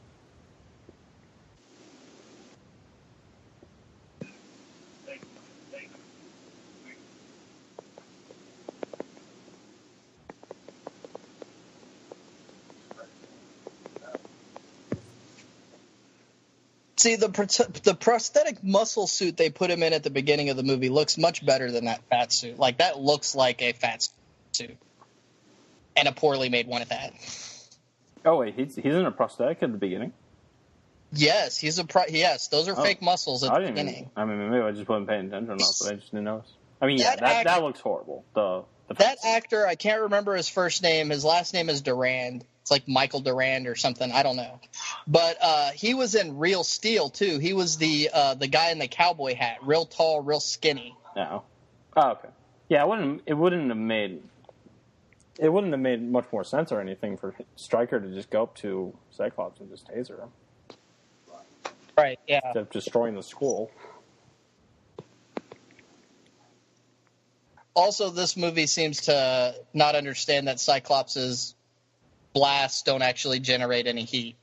[SPEAKER 2] See, the prosthetic muscle suit they put him in at the beginning of the movie looks much better than that fat suit. Like, that looks like a fat suit. And a poorly made one at that.
[SPEAKER 3] Oh, wait, he's in a prosthetic at the beginning?
[SPEAKER 2] Yes, yes, those are fake muscles at the beginning.
[SPEAKER 3] I mean, maybe I just wasn't paying attention or not, but I just didn't notice. I mean, yeah, that looks horrible.
[SPEAKER 2] That actor, I can't remember his first name. His last name is Durand. It's like Michael Durand or something. I don't know. But he was in Real Steel, too. He was the guy in the cowboy hat. Real tall, real skinny.
[SPEAKER 3] No. Oh, okay. Yeah, it wouldn't have made much more sense or anything for Stryker to just go up to Cyclops and just taser him.
[SPEAKER 2] Right, yeah.
[SPEAKER 3] Instead of destroying the school.
[SPEAKER 2] Also, this movie seems to not understand that Cyclops is blasts don't actually generate any heat.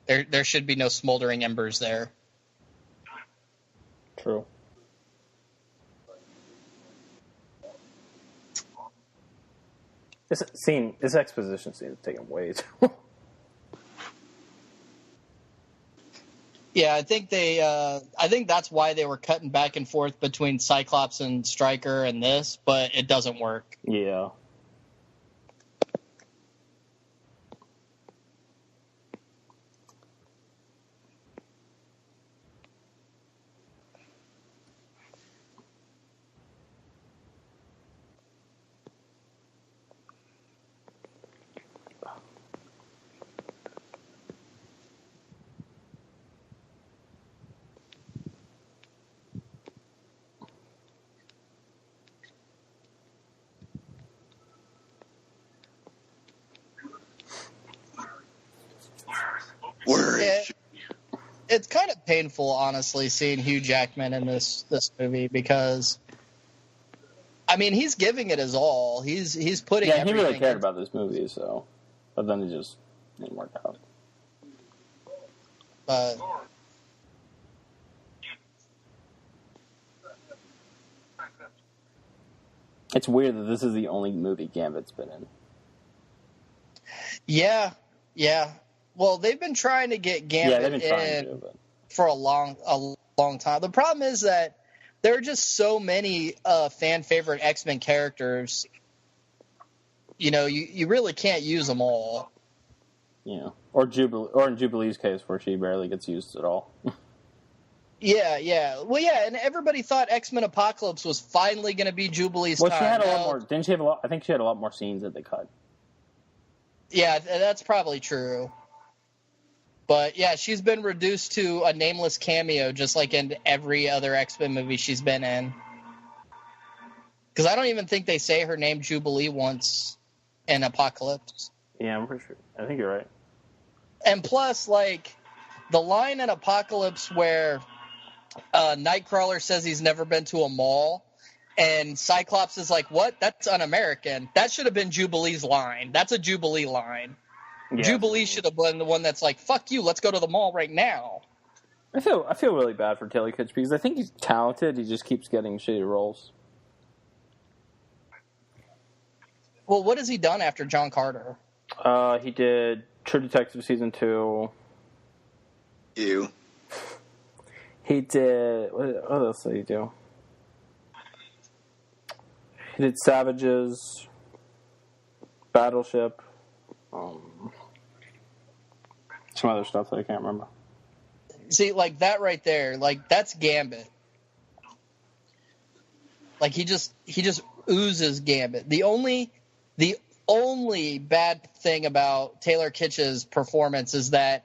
[SPEAKER 2] There should be no smoldering embers there.
[SPEAKER 3] True. This exposition scene is taking way too long.
[SPEAKER 2] Yeah, I think that's why they were cutting back and forth between Cyclops and Stryker and this, but it doesn't work.
[SPEAKER 3] Yeah.
[SPEAKER 2] It's kind of painful, honestly, seeing Hugh Jackman in this movie because, I mean, he's giving it his all. He's putting.
[SPEAKER 3] Yeah, he really cared about this movie, so, but then it just didn't work out.
[SPEAKER 2] But
[SPEAKER 3] it's weird that this is the only movie Gambit's been in.
[SPEAKER 2] Yeah. Well, they've been trying to get Gambit in for a long time. The problem is that there are just so many fan favorite X-Men characters. You know, you really can't use them all.
[SPEAKER 3] Yeah, or in Jubilee's case, where she barely gets used at all.
[SPEAKER 2] Yeah. Well, yeah, and everybody thought X-Men Apocalypse was finally going to be Jubilee's time.
[SPEAKER 3] Well, she had a lot more. Didn't she have a lot? I think she had a lot more scenes that they cut.
[SPEAKER 2] Yeah, that's probably true. But yeah, she's been reduced to a nameless cameo, just like in every other X-Men movie she's been in. Because I don't even think they say her name Jubilee once in Apocalypse.
[SPEAKER 3] Yeah, I'm pretty sure. I think you're right.
[SPEAKER 2] And plus, like, the line in Apocalypse where Nightcrawler says he's never been to a mall, and Cyclops is like, what? That's un-American. That should have been Jubilee's line. That's a Jubilee line. Yeah. Jubilee should have been the one that's like, fuck you, let's go to the mall right now.
[SPEAKER 3] I feel really bad for Taylor Kitsch because I think he's talented. He just keeps getting shitty roles.
[SPEAKER 2] Well, what has he done after John Carter?
[SPEAKER 3] He did True Detective Season 2.
[SPEAKER 1] Ew.
[SPEAKER 3] He did... What else did he do? He did Savages, Battleship, some other stuff that I can't remember.
[SPEAKER 2] See, like that right there, like that's Gambit. Like he just oozes Gambit. The only bad thing about Taylor Kitsch's performance is that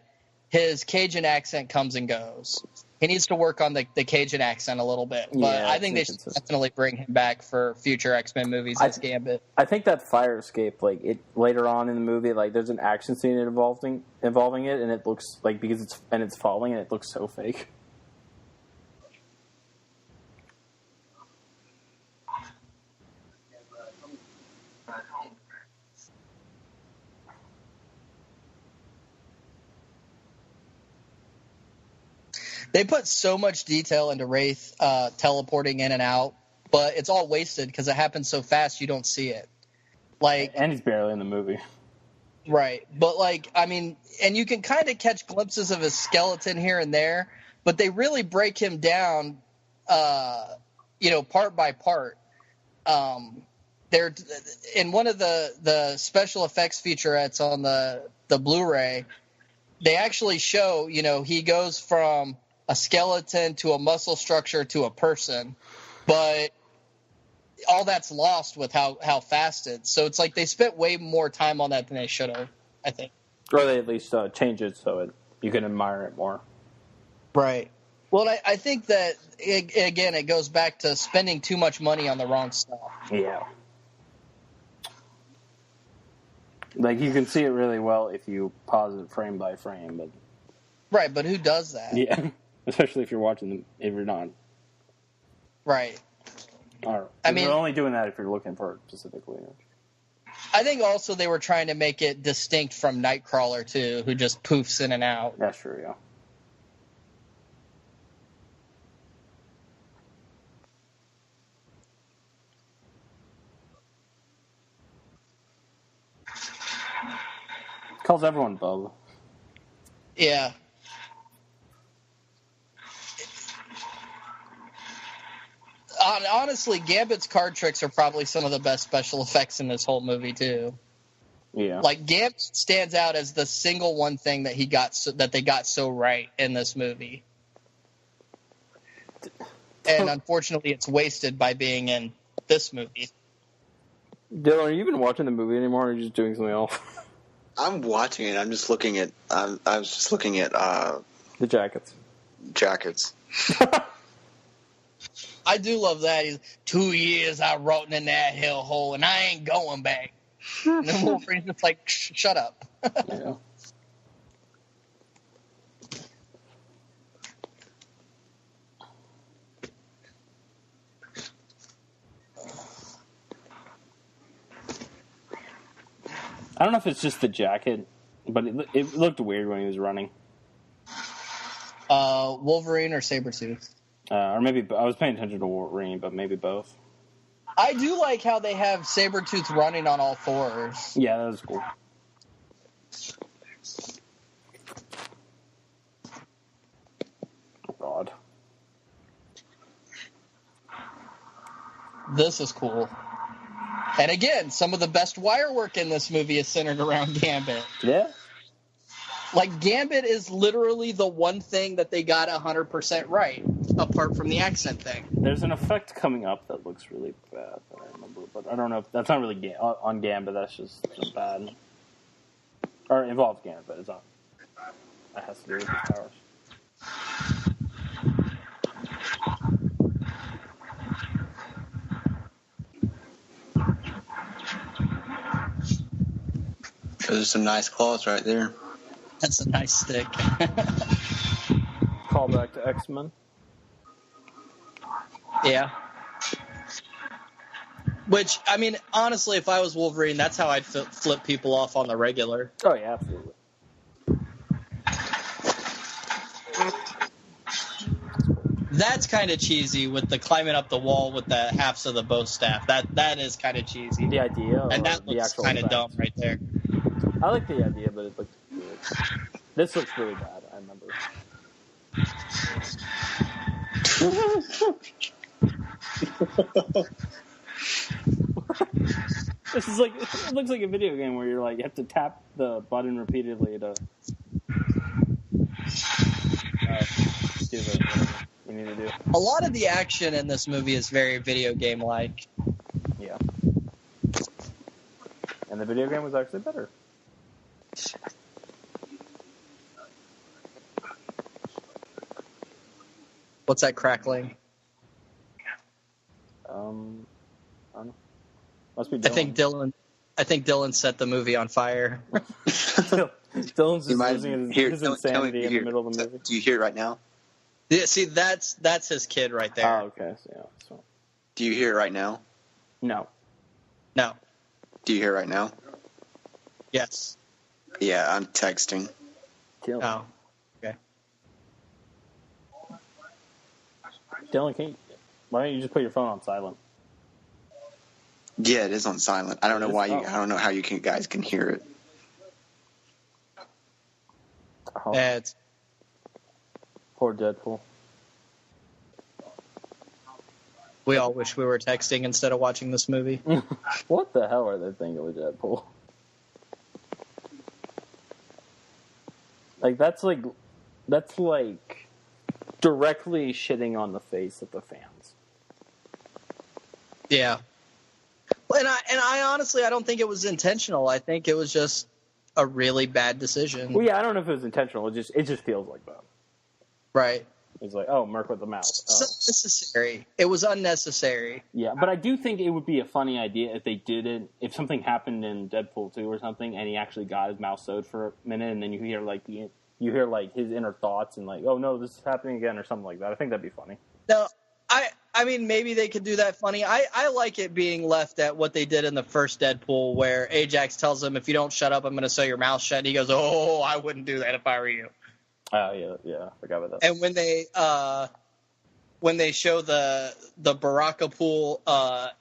[SPEAKER 2] his Cajun accent comes and goes. He needs to work on the Cajun accent a little bit, but yeah, I think they should definitely bring him back for future X-Men movies as Gambit.
[SPEAKER 3] I think that fire escape, like it later on in the movie, like there's an action scene involving it, and it looks like because it's falling, and it looks so fake.
[SPEAKER 2] They put so much detail into Wraith teleporting in and out, but it's all wasted because it happens so fast you don't see it. Like,
[SPEAKER 3] and he's barely in the movie.
[SPEAKER 2] Right. But, like, I mean, and you can kind of catch glimpses of his skeleton here and there, but they really break him down, part by part. They're in one of the special effects featurettes on the Blu-ray, they actually show, he goes from a skeleton to a muscle structure to a person, but all that's lost with how fast it's. So it's like they spent way more time on that than they should have, I think.
[SPEAKER 3] Or they at least change it so you can admire it more.
[SPEAKER 2] Right. Well, I think that, again, it goes back to spending too much money on the wrong stuff.
[SPEAKER 3] Yeah. Like, you can see it really well if you pause it frame by frame. But
[SPEAKER 2] right, but who does that?
[SPEAKER 3] Yeah, especially if you're watching them, if you're not.
[SPEAKER 2] Right.
[SPEAKER 3] Or, you're only doing that if you're looking for it specifically.
[SPEAKER 2] I think also they were trying to make it distinct from Nightcrawler too, who just poofs in and out.
[SPEAKER 3] That's true, yeah. Calls everyone Bub.
[SPEAKER 2] Yeah. Honestly, Gambit's card tricks are probably some of the best special effects in this whole movie too.
[SPEAKER 3] Yeah.
[SPEAKER 2] Like Gambit stands out as the single one thing that they got so right in this movie. And unfortunately, it's wasted by being in this movie.
[SPEAKER 3] Dylan, are you even watching the movie anymore, or are you just doing something else?
[SPEAKER 1] I'm watching it. I'm just looking at. I was just looking at
[SPEAKER 3] the jackets.
[SPEAKER 1] Jackets.
[SPEAKER 2] I do love that. He's 2 years I rotting in that hellhole, and I ain't going back. And then Wolverine's just like, shut up.
[SPEAKER 3] Yeah. I don't know if it's just the jacket, but it looked weird when he was running.
[SPEAKER 2] Wolverine or Sabretooth?
[SPEAKER 3] Or maybe I was paying attention to Wolverine, but maybe both.
[SPEAKER 2] I do like how they have Sabretooth running on all fours.
[SPEAKER 3] Yeah, that was cool. Oh, God.
[SPEAKER 2] This is cool. And again, some of the best wire work in this movie is centered around Gambit.
[SPEAKER 3] Yeah.
[SPEAKER 2] Like, Gambit is literally the one thing that they got 100% right, apart from the accent thing.
[SPEAKER 3] There's an effect coming up that looks really bad, that I remember, but I don't know if that's not really on Gambit, that's just bad. Or it involves Gambit, it's not. That has to do with his powers.
[SPEAKER 1] Those are some nice claws right there.
[SPEAKER 2] That's a nice stick.
[SPEAKER 3] Call back to X-Men.
[SPEAKER 2] Yeah. Which, I mean, honestly, if I was Wolverine, that's how I'd flip people off on the regular.
[SPEAKER 3] Oh, yeah, absolutely.
[SPEAKER 2] That's kind of cheesy with the climbing up the wall with the halves of the bow staff. That is kind of cheesy.
[SPEAKER 3] The idea,
[SPEAKER 2] and that looks kind of dumb right there.
[SPEAKER 3] I like the idea, but it looks weird. This looks really bad, I remember. This is like, it looks like a video game where you're like, you have to tap the button repeatedly to do whatever you need to do.
[SPEAKER 2] A lot of the action in this movie is very video game-like.
[SPEAKER 3] Yeah. And the video game was actually better.
[SPEAKER 2] What's that crackling?
[SPEAKER 3] I don't know. Must be Dylan.
[SPEAKER 2] I think Dylan set the movie on fire.
[SPEAKER 3] Dylan's just losing his insanity in the middle of the movie.
[SPEAKER 1] Do you hear it right now?
[SPEAKER 2] Yeah, see, that's his kid right there.
[SPEAKER 3] Oh, okay. So, yeah, so.
[SPEAKER 1] Do you hear it right now?
[SPEAKER 3] No.
[SPEAKER 2] No.
[SPEAKER 1] Do you hear it right now?
[SPEAKER 2] Yes.
[SPEAKER 1] Yeah, I'm texting.
[SPEAKER 3] Dylan.
[SPEAKER 2] Oh. Okay.
[SPEAKER 3] Dylan, why don't you just put your phone on silent?
[SPEAKER 1] Yeah, it is on silent. I don't know why I don't know how you guys can hear it.
[SPEAKER 3] Oh.
[SPEAKER 2] It's
[SPEAKER 3] Poor Deadpool.
[SPEAKER 2] We all wish we were texting instead of watching this movie.
[SPEAKER 3] What the hell are they thinking with Deadpool? Like that's like directly shitting on the face of the fans.
[SPEAKER 2] Yeah. And I honestly, I don't think it was intentional. I think it was just a really bad decision.
[SPEAKER 3] Well, yeah, I don't know if it was intentional. It just feels like that.
[SPEAKER 2] Right.
[SPEAKER 3] It's like, oh, Merc with the mouth.
[SPEAKER 2] It's unnecessary. It was unnecessary.
[SPEAKER 3] Yeah, but I do think it would be a funny idea if they did it, if something happened in Deadpool 2 or something, and he actually got his mouth sewed for a minute, and then you hear his inner thoughts and like, oh no, this is happening again or something like that. I think that'd be funny.
[SPEAKER 2] No, I I mean, maybe they could do that funny. I like it being left at what they did in the first Deadpool, where Ajax tells him, if you don't shut up, I'm going to sew your mouth shut. And he goes, oh, I wouldn't do that if I were you.
[SPEAKER 3] Oh, yeah, I forgot about that.
[SPEAKER 2] And when they show the Baraka Pool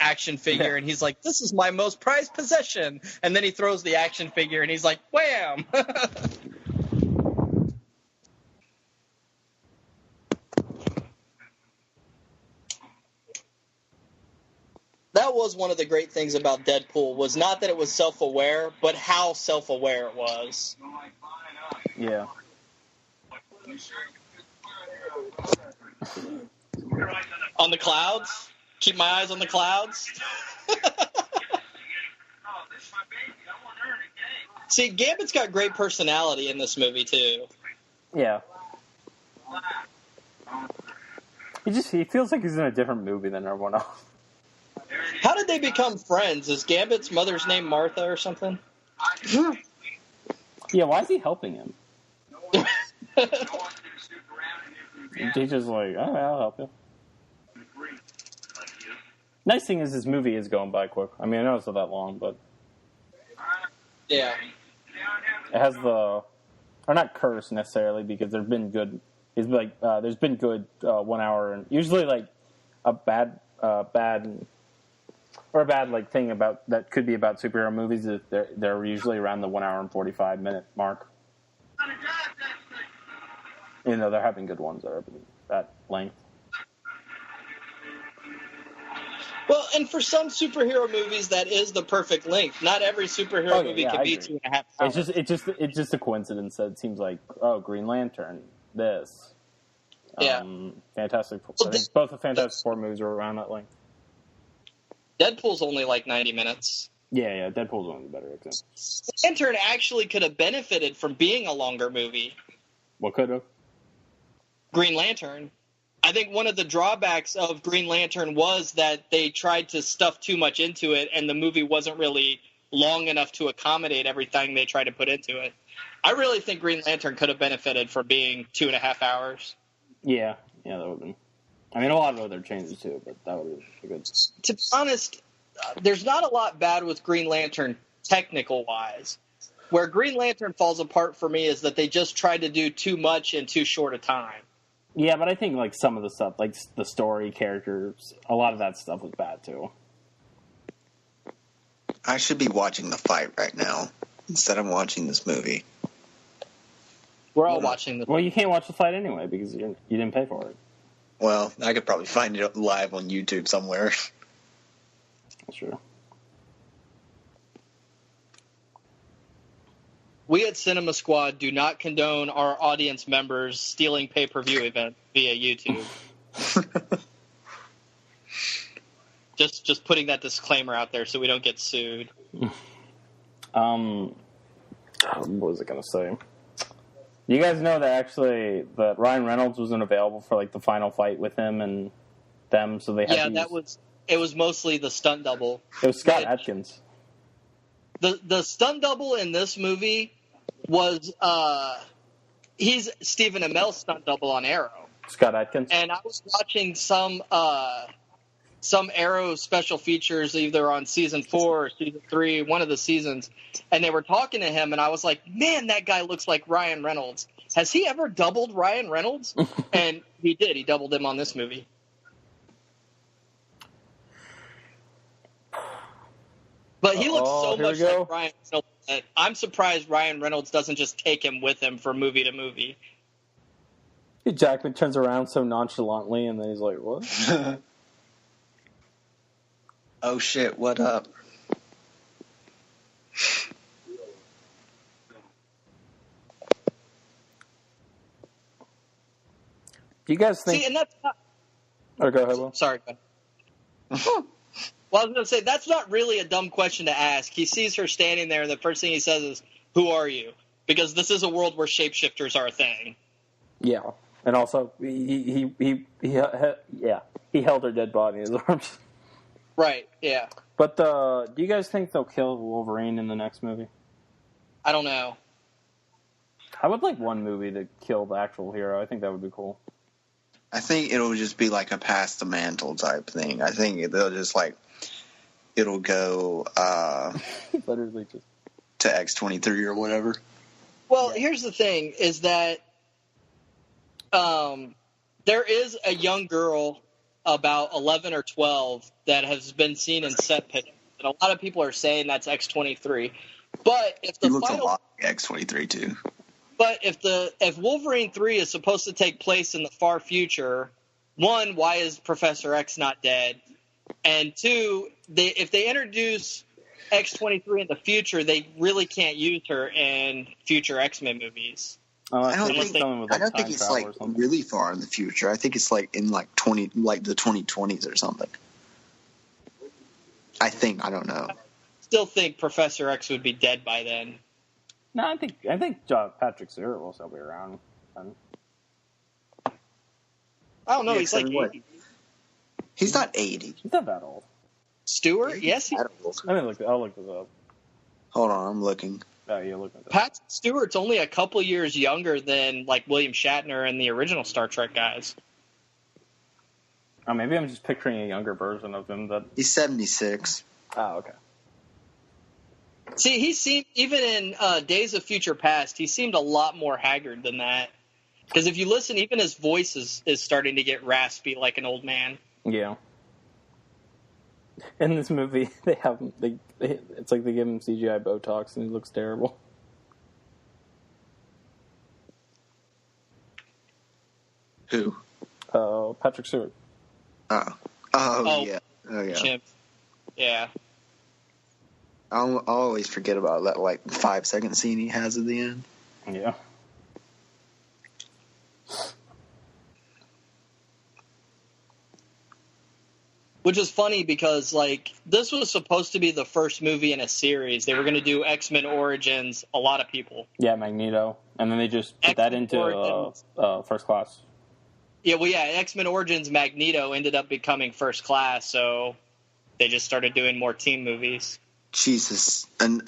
[SPEAKER 2] action figure, and he's like, this is my most prized possession. And then he throws the action figure, and he's like, wham! That was one of the great things about Deadpool, was not that it was self-aware, but how self-aware it was.
[SPEAKER 3] Yeah.
[SPEAKER 2] On the clouds? Keep my eyes on the clouds? See, Gambit's got great personality in this movie, too.
[SPEAKER 3] Yeah. He feels like he's in a different movie than everyone else.
[SPEAKER 2] How did they become friends? Is Gambit's mother's name Martha or something?
[SPEAKER 3] Yeah, why is he helping him? He's just like, oh, I'll help you. Nice thing is, this movie is going by quick. I mean, I know it's not that long, but
[SPEAKER 2] Yeah.
[SPEAKER 3] it has or not curse necessarily, because there's been good. It's like there's been good 1 hour, and usually like a bad like thing about that could be about superhero movies. Is they're usually around the 1 hour and 45-minute mark. You know, they're having good ones that are that length.
[SPEAKER 2] Well, and for some superhero movies, that is the perfect length. Not every superhero movie can be 2.5 hours.
[SPEAKER 3] It's just a coincidence that it seems like, Green Lantern, this.
[SPEAKER 2] Yeah.
[SPEAKER 3] Fantastic. I think both the Fantastic Four movies are around that length.
[SPEAKER 2] Deadpool's only like 90 minutes.
[SPEAKER 3] Yeah, Deadpool's one of the better examples.
[SPEAKER 2] Lantern actually could have benefited from being a longer movie.
[SPEAKER 3] What could have?
[SPEAKER 2] Green Lantern. I think one of the drawbacks of Green Lantern was that they tried to stuff too much into it, and the movie wasn't really long enough to accommodate everything they tried to put into it. I really think Green Lantern could have benefited from being 2.5 hours.
[SPEAKER 3] Yeah, that would have been. I mean, a lot of other changes too, but that would have been good.
[SPEAKER 2] To be honest, there's not a lot bad with Green Lantern technical-wise. Where Green Lantern falls apart for me is that they just tried to do too much in too short a time.
[SPEAKER 3] Yeah, but I think like some of the stuff, like the story, characters, a lot of that stuff was bad too.
[SPEAKER 1] I should be watching the fight right now instead of watching this movie.
[SPEAKER 2] We're all watching the.
[SPEAKER 3] Well, you can't watch the fight anyway because you didn't pay for it.
[SPEAKER 1] Well, I could probably find it live on YouTube somewhere.
[SPEAKER 3] That's true.
[SPEAKER 2] We at Cinema Squad do not condone our audience members stealing pay-per-view events via YouTube. just putting that disclaimer out there so we don't get sued.
[SPEAKER 3] What was I going to say? You guys know that Ryan Reynolds wasn't available for like the final fight with him and them, so they had
[SPEAKER 2] it was mostly the stunt double.
[SPEAKER 3] It was Scott Adkins.
[SPEAKER 2] The stunt double in this movie was he's Stephen Amell's stunt double on Arrow.
[SPEAKER 3] Scott Adkins.
[SPEAKER 2] And I was watching some Arrow special features either on season 4 or season 3, one of the seasons, and they were talking to him, and I was like, man, that guy looks like Ryan Reynolds. Has he ever doubled Ryan Reynolds? And he did. He doubled him on this movie. But he looks so much like Ryan Reynolds that I'm surprised Ryan Reynolds doesn't just take him with him from movie to movie.
[SPEAKER 3] Jackman turns around so nonchalantly, and then he's like, what?
[SPEAKER 1] Oh, shit, what up?
[SPEAKER 3] Do you guys think...
[SPEAKER 2] See, and that's not...
[SPEAKER 3] Oh, go ahead, Will.
[SPEAKER 2] Sorry, go ahead. Well, I was going to say, that's not really a dumb question to ask. He sees her standing there, and the first thing he says is, who are you? Because this is a world where shapeshifters are a thing.
[SPEAKER 3] Yeah. And also, he held her dead body in his arms.
[SPEAKER 2] Right, yeah.
[SPEAKER 3] But do you guys think they'll kill Wolverine in the next movie?
[SPEAKER 2] I don't know.
[SPEAKER 3] I would like one movie to kill the actual hero. I think that would be cool.
[SPEAKER 1] I think it'll just be like a pass the mantle type thing. I think they'll just like it'll go
[SPEAKER 3] Literally just
[SPEAKER 1] to X-23 or whatever.
[SPEAKER 2] Well, here's the thing: is that there is a young girl about 11 or 12 that has been seen in set pictures, and a lot of people are saying that's X-23. But if the
[SPEAKER 1] He looks a
[SPEAKER 2] final,
[SPEAKER 1] lot like X-23 too.
[SPEAKER 2] but if Wolverine 3 is supposed to take place in the far future, one, why is Professor X not dead? And two, if they introduce X-23 in the future, they really can't use her in future X-Men movies.
[SPEAKER 1] I don't
[SPEAKER 3] think
[SPEAKER 1] think it's like really far in the future. I think it's like in like the 2020s or something. I don't know.
[SPEAKER 2] Still think Professor X would be dead by then.
[SPEAKER 3] No, I think Patrick Stewart will still be around.
[SPEAKER 2] I don't know.
[SPEAKER 1] Yeah,
[SPEAKER 2] he's like 80.
[SPEAKER 1] He's not 80.
[SPEAKER 3] He's not that old.
[SPEAKER 2] Stewart? Yes.
[SPEAKER 3] I'll look this up.
[SPEAKER 1] Hold on, I'm looking.
[SPEAKER 3] Oh, you're looking at
[SPEAKER 2] Patrick Stewart's only a couple years younger than like William Shatner and the original Star Trek guys.
[SPEAKER 3] Oh, maybe I'm just picturing a younger version of him.
[SPEAKER 1] He's 76.
[SPEAKER 3] Oh, okay.
[SPEAKER 2] See, he seemed, even in Days of Future Past, he seemed a lot more haggard than that. Because if you listen, even his voice is starting to get raspy like an old man.
[SPEAKER 3] Yeah. In this movie, it's like they give him CGI Botox and he looks terrible.
[SPEAKER 1] Who?
[SPEAKER 3] Patrick Stewart.
[SPEAKER 1] Oh, yeah.
[SPEAKER 2] Chimp. Yeah.
[SPEAKER 1] I'll always forget about that like 5-second scene he has at the end.
[SPEAKER 3] Yeah.
[SPEAKER 2] Which is funny because, like, this was supposed to be the first movie in a series. They were going to do X-Men Origins, a lot of people.
[SPEAKER 3] Yeah, Magneto. And then they just put that into First Class.
[SPEAKER 2] Yeah, well, yeah, X-Men Origins Magneto ended up becoming First Class, so they just started doing more team movies.
[SPEAKER 1] Jesus. And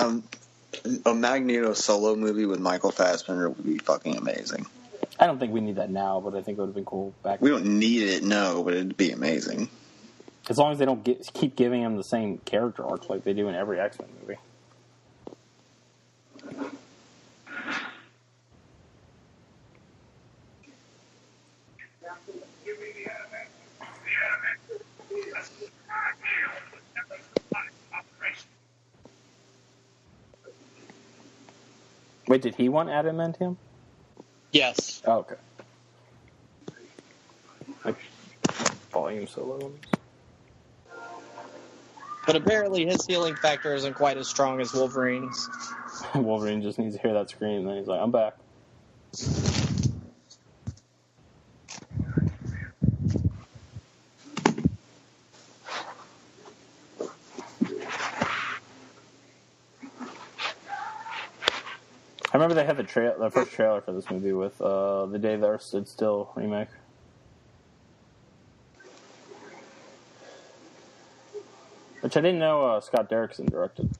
[SPEAKER 1] a Magneto solo movie with Michael Fassbender would be fucking amazing.
[SPEAKER 3] I don't think we need that now, but I think it would have been cool back
[SPEAKER 1] We don't need it, no, but it'd be amazing.
[SPEAKER 3] As long as they don't keep giving him the same character arc like they do in every X-Men movie. Wait, did he want adamantium?
[SPEAKER 2] Yes.
[SPEAKER 3] Oh, okay. Like volume solos.
[SPEAKER 2] But apparently his healing factor isn't quite as strong as Wolverine's.
[SPEAKER 3] Wolverine just needs to hear that scream, and then he's like, I'm back. I remember they had the first trailer for this movie with The Day the Earth Stood Still remake. Which I didn't know Scott Derrickson directed.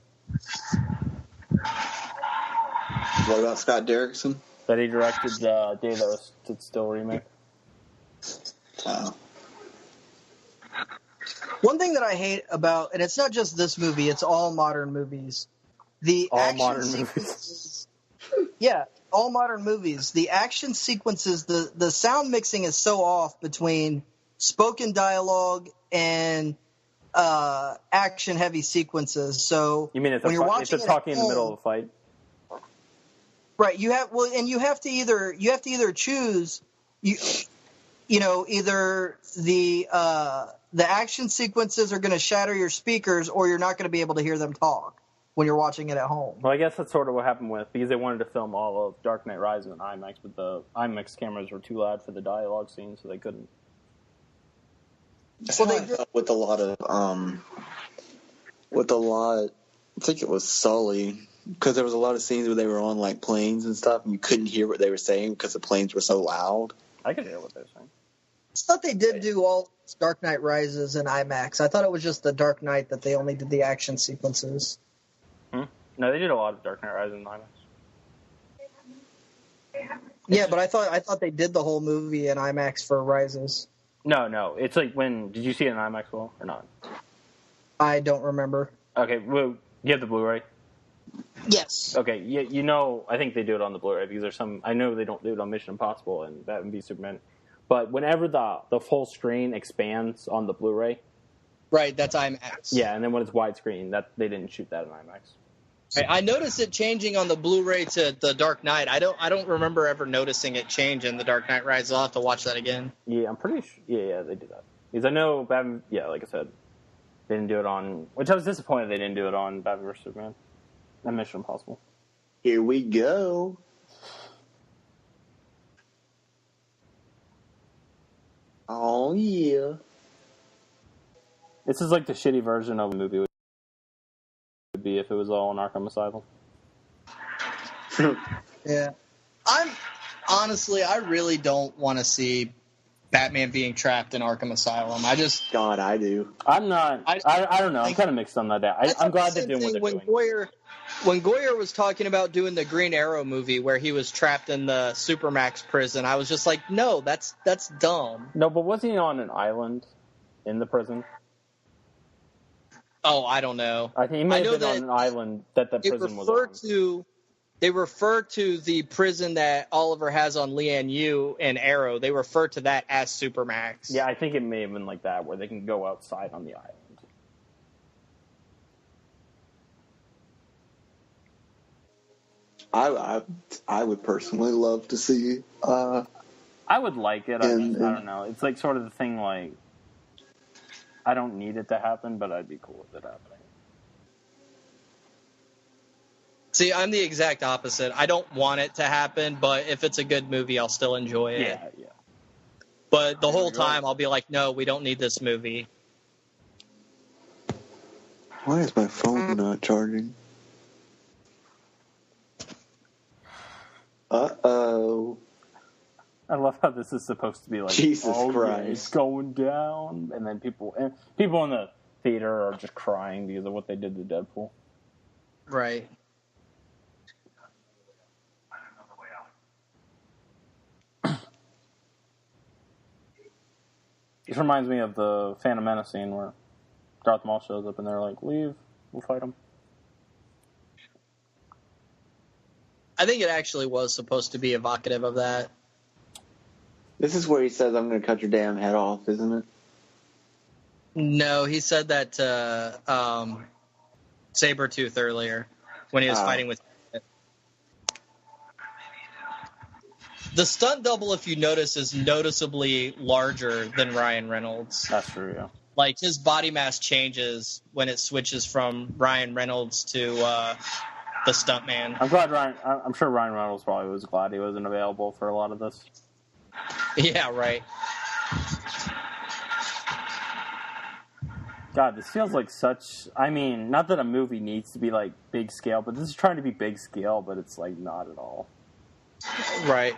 [SPEAKER 1] What about Scott Derrickson?
[SPEAKER 3] That he directed Day the Earth Stood Still remake.
[SPEAKER 1] Oh.
[SPEAKER 5] One thing that I hate about, and it's not just this movie, it's all modern movies. Yeah, all modern movies. The action sequences, the sound mixing is so off between spoken dialogue and action-heavy sequences. So
[SPEAKER 3] you mean if
[SPEAKER 5] when you're watching
[SPEAKER 3] they're talking in the middle of a fight?
[SPEAKER 5] Right. You have to either choose either the action sequences are going to shatter your speakers, or you're not going to be able to hear them talk when you're watching it at home.
[SPEAKER 3] Well, I guess that's sort of what happened because they wanted to film all of Dark Knight Rises in IMAX, but the IMAX cameras were too loud for the dialogue scene, so they couldn't.
[SPEAKER 1] That's what I felt with a lot. I think it was Sully, because there was a lot of scenes where they were on like planes and stuff, and you couldn't hear what they were saying because the planes were so loud.
[SPEAKER 3] I could hear what they were saying.
[SPEAKER 5] I thought they did do all Dark Knight Rises in IMAX. I thought it was just the Dark Knight that they only did the action sequences.
[SPEAKER 3] No, they did a lot of Dark Knight Rises in IMAX.
[SPEAKER 5] Yeah, but I thought they did the whole movie in IMAX for Rises.
[SPEAKER 3] No. It's like when did you see it in IMAX or not?
[SPEAKER 5] I don't remember.
[SPEAKER 3] Okay, well, you have the Blu-ray.
[SPEAKER 5] Yes.
[SPEAKER 3] Okay, I think they do it on the Blu-ray because there's some. I know they don't do it on Mission Impossible and Batman v Superman, but whenever the full screen expands on the Blu-ray,
[SPEAKER 2] Right, that's IMAX.
[SPEAKER 3] yeah, and then when it's widescreen, that they didn't shoot that in IMAX.
[SPEAKER 2] Right, I noticed it changing on the Blu-ray to The Dark Knight. I don't remember ever noticing it change in The Dark Knight Rises. I'll have to watch that again.
[SPEAKER 3] Yeah, I'm pretty sure. Yeah, they do that because I know Batman. Yeah, like I said, they didn't do it on. Which I was disappointed they didn't do it on Batman v Superman and Mission Impossible.
[SPEAKER 1] Here we go. Oh, yeah.
[SPEAKER 3] This is like the shitty version of a movie would be if it was all in Arkham Asylum.
[SPEAKER 5] Yeah.
[SPEAKER 2] I really don't want to see Batman being trapped in Arkham Asylum.
[SPEAKER 1] God, I do.
[SPEAKER 3] I'm not. I don't know. I'm kind of mixed on that. I'm glad they're doing what they're doing.
[SPEAKER 2] When Goyer was talking about doing the Green Arrow movie where he was trapped in the Supermax prison, I was just like, no, that's dumb.
[SPEAKER 3] No, but wasn't he on an island in the prison?
[SPEAKER 2] Oh, I don't know.
[SPEAKER 3] I think he might have been on an island that the prison was on.
[SPEAKER 2] They refer to the prison that Oliver has on Lian Yu and Arrow. They refer to that as Supermax.
[SPEAKER 3] Yeah, I think it may have been like that, where they can go outside on the island.
[SPEAKER 1] I would personally love to see.
[SPEAKER 3] I would like it. I don't know. It's like sort of the thing. Like, I don't need it to happen, but I'd be cool with it happening.
[SPEAKER 2] See, I'm the exact opposite. I don't want it to happen, but if it's a good movie, I'll still enjoy it.
[SPEAKER 3] Yeah.
[SPEAKER 2] But the whole time, I'll be like, no, we don't need this movie.
[SPEAKER 1] Why is my phone not charging? Uh-oh.
[SPEAKER 3] I love how this is supposed to be like,
[SPEAKER 1] Jesus Christ.
[SPEAKER 3] Yeah, it's going down, and then people in the theater are just crying because of what they did to Deadpool.
[SPEAKER 2] Right.
[SPEAKER 3] This reminds me of the Phantom Menace scene where Darth Maul shows up and they're like, leave, we'll fight him.
[SPEAKER 2] I think it actually was supposed to be evocative of that.
[SPEAKER 1] This is where he says, I'm going to cut your damn head off, isn't it?
[SPEAKER 2] No, he said that to Sabretooth earlier when he was fighting with it. The stunt double, if you notice, is noticeably larger than Ryan Reynolds.
[SPEAKER 3] That's true, yeah.
[SPEAKER 2] Like, his body mass changes when it switches from Ryan Reynolds to the stuntman.
[SPEAKER 3] I'm sure Ryan Reynolds probably was glad he wasn't available for a lot of this.
[SPEAKER 2] Yeah, right.
[SPEAKER 3] God, this feels like such... I mean, not that a movie needs to be, like, big scale, but this is trying to be big scale, but it's, like, not at all.
[SPEAKER 2] Right.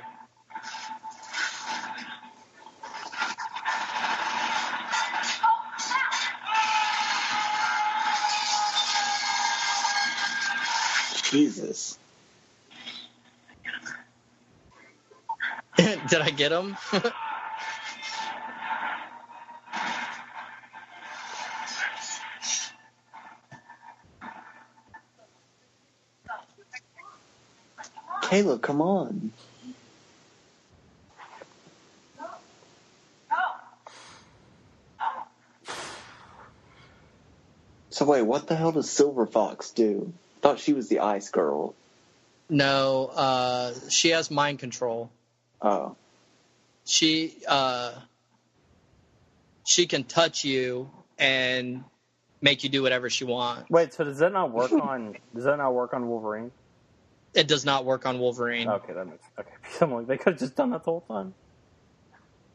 [SPEAKER 1] Jesus.
[SPEAKER 2] Did I get him?
[SPEAKER 1] Kayla, come on. So wait, what the hell does Silver Fox do? Thought she was the ice girl.
[SPEAKER 2] No, she has mind control.
[SPEAKER 1] Oh.
[SPEAKER 2] She can touch you and make you do whatever she wants.
[SPEAKER 3] Wait, so does that not work on Wolverine?
[SPEAKER 2] It does not work on Wolverine.
[SPEAKER 3] Okay, that makes okay. I'm like, they could have just done that the whole time.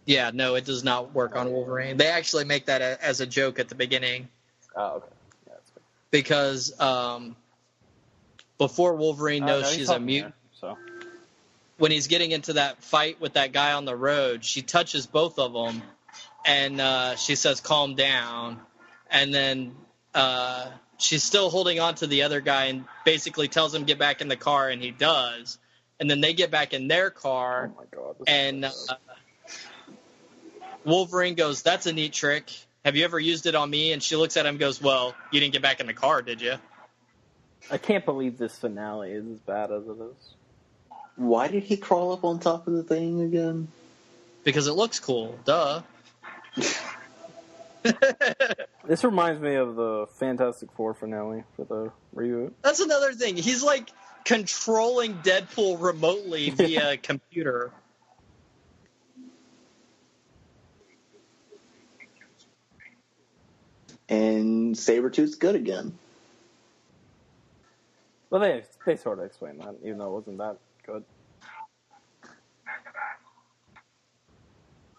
[SPEAKER 2] Yeah, no, it does not work on Wolverine. They actually make that as a joke at the beginning.
[SPEAKER 3] Oh, okay. Yeah, that's good.
[SPEAKER 2] Because before Wolverine knows she's a mutant, when he's getting into that fight with that guy on the road, she touches both of them, and she says, calm down. And then she's still holding on to the other guy and basically tells him get back in the car, and he does. and then they get back in their car,
[SPEAKER 3] Oh my god.
[SPEAKER 2] and Wolverine goes, "That's a neat trick. Have you ever used it on me?" And she looks at him and goes, "Well, you didn't get back in the car, did you?"
[SPEAKER 3] I can't believe this finale is as bad as it is.
[SPEAKER 1] Why did he crawl up on top of the thing again?
[SPEAKER 2] Because it looks cool. Duh.
[SPEAKER 3] This reminds me of the Fantastic Four finale for the reboot.
[SPEAKER 2] That's another thing. He's like controlling Deadpool remotely via computer.
[SPEAKER 1] And Sabretooth's good again.
[SPEAKER 3] Well, they sort of explained that, even though it wasn't that good.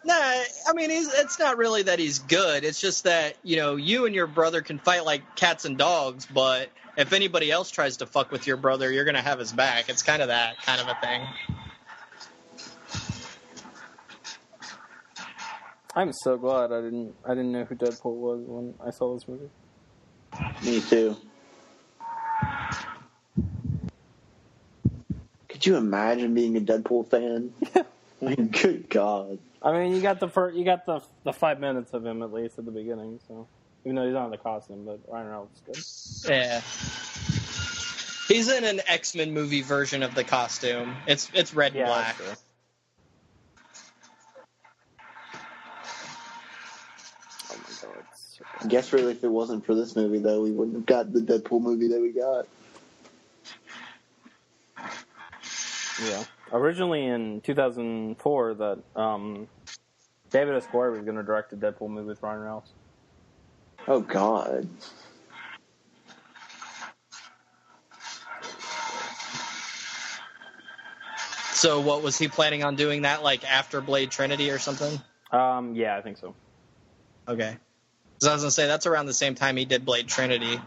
[SPEAKER 2] Nah, I mean, it's not really that he's good. It's just that, you and your brother can fight like cats and dogs, but if anybody else tries to fuck with your brother, you're going to have his back. It's kind of that kind of a thing.
[SPEAKER 3] I'm so glad I didn't know who Deadpool was when I saw this movie.
[SPEAKER 1] Me too. Could you imagine being a Deadpool fan? I mean, good God.
[SPEAKER 3] I mean, you got the 5 minutes of him at least at the beginning, so even though he's not in the costume, but Ryan Reynolds is good.
[SPEAKER 2] Yeah. He's in an X-Men movie version of the costume. It's red and black.
[SPEAKER 3] Sure. Oh my god. So
[SPEAKER 1] I guess really if it wasn't for this movie, though, we wouldn't have got the Deadpool movie that we got.
[SPEAKER 3] yeah. Originally in 2004, that David S. Goyer was going to direct a Deadpool movie with Ryan Reynolds.
[SPEAKER 1] Oh, God.
[SPEAKER 2] So what, was he planning on doing that like after Blade Trinity or something?
[SPEAKER 3] Yeah, I think so.
[SPEAKER 2] Okay. Because I was going to say, that's around the same time he did Blade Trinity.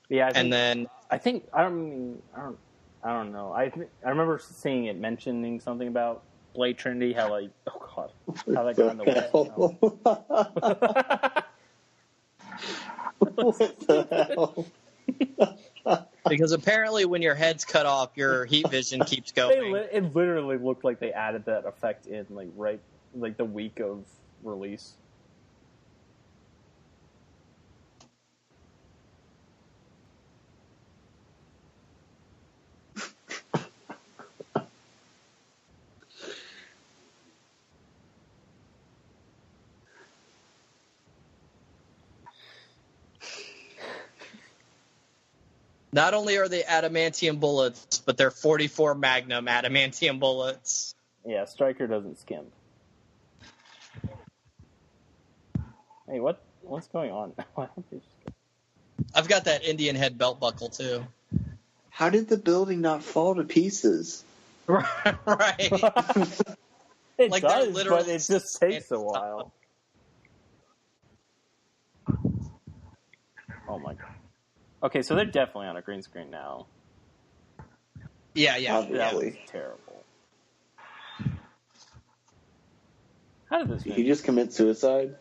[SPEAKER 3] Yeah, I don't know. I remember seeing it mentioning something about Blade Trinity, how like, oh god, how that got in the way.
[SPEAKER 1] What the hell?
[SPEAKER 2] Because apparently when your head's cut off, your heat vision keeps going.
[SPEAKER 3] It literally looked like they added that effect in like the week of release.
[SPEAKER 2] Not only are they adamantium bullets, but they're 44 Magnum adamantium bullets.
[SPEAKER 3] Yeah, Stryker doesn't skimp. Hey, what's going on? Why don't they just...
[SPEAKER 2] I've got that Indian head belt buckle too.
[SPEAKER 1] How did the building not fall to pieces?
[SPEAKER 2] Right.
[SPEAKER 3] It
[SPEAKER 2] Like,
[SPEAKER 3] does,
[SPEAKER 2] they're literally
[SPEAKER 3] but it just takes a while. Oh my god. Okay, so they're definitely on a green screen now.
[SPEAKER 2] Yeah.
[SPEAKER 3] That was terrible. How did this
[SPEAKER 1] Did he just commit suicide?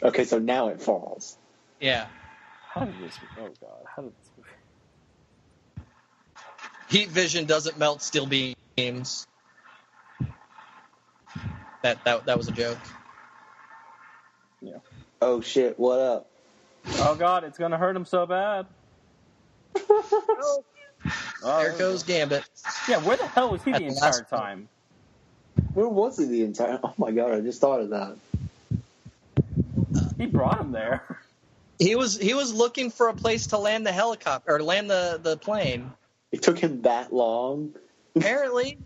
[SPEAKER 1] Okay, so now it falls.
[SPEAKER 2] Yeah.
[SPEAKER 3] How did this movie...
[SPEAKER 2] Heat vision doesn't melt steel beams. That was a joke.
[SPEAKER 3] Yeah.
[SPEAKER 1] Oh shit, what up?
[SPEAKER 3] Oh god, it's gonna hurt him so bad.
[SPEAKER 2] There goes Gambit.
[SPEAKER 3] Yeah, where the hell was he the
[SPEAKER 2] At the
[SPEAKER 3] entire
[SPEAKER 2] last
[SPEAKER 3] time?
[SPEAKER 1] Where was he the entire... Oh my god, I just thought of that.
[SPEAKER 3] He brought him there.
[SPEAKER 2] He was looking for a place to land the helicopter or land the plane.
[SPEAKER 1] It took him that long?
[SPEAKER 2] Apparently.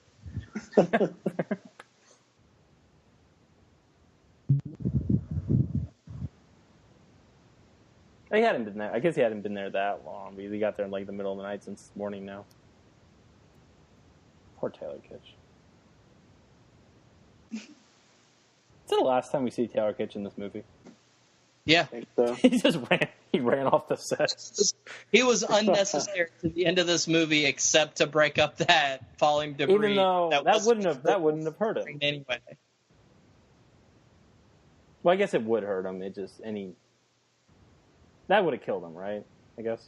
[SPEAKER 3] He hadn't been there. I guess he hadn't been there that long because he got there in like the middle of the night since morning now. Poor Taylor Kitsch. Is it the last time we see Taylor Kitsch in this movie?
[SPEAKER 2] Yeah.
[SPEAKER 1] I think so.
[SPEAKER 3] He ran off the set.
[SPEAKER 2] He was unnecessary to the end of this movie, except to break up that falling debris.
[SPEAKER 3] Even though that wouldn't have hurt him
[SPEAKER 2] anyway.
[SPEAKER 3] Well, I guess it would hurt him. That would have killed him, right? I guess.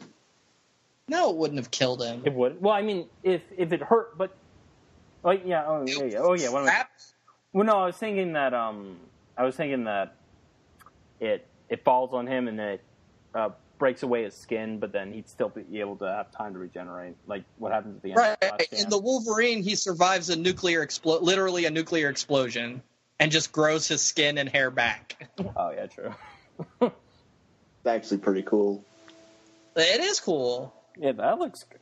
[SPEAKER 2] No, it wouldn't have killed him.
[SPEAKER 3] It would. Well, I mean, if it hurt, but What am I? Well, no, I was thinking that it falls on him and then it breaks away his skin, but then he'd still be able to have time to regenerate. Like what happens at the end of the last
[SPEAKER 2] In the Wolverine, he survives a literally a nuclear explosion, and just grows his skin and hair back.
[SPEAKER 3] Oh yeah, true.
[SPEAKER 1] It's actually pretty cool.
[SPEAKER 2] It is cool.
[SPEAKER 3] Yeah, that looks good.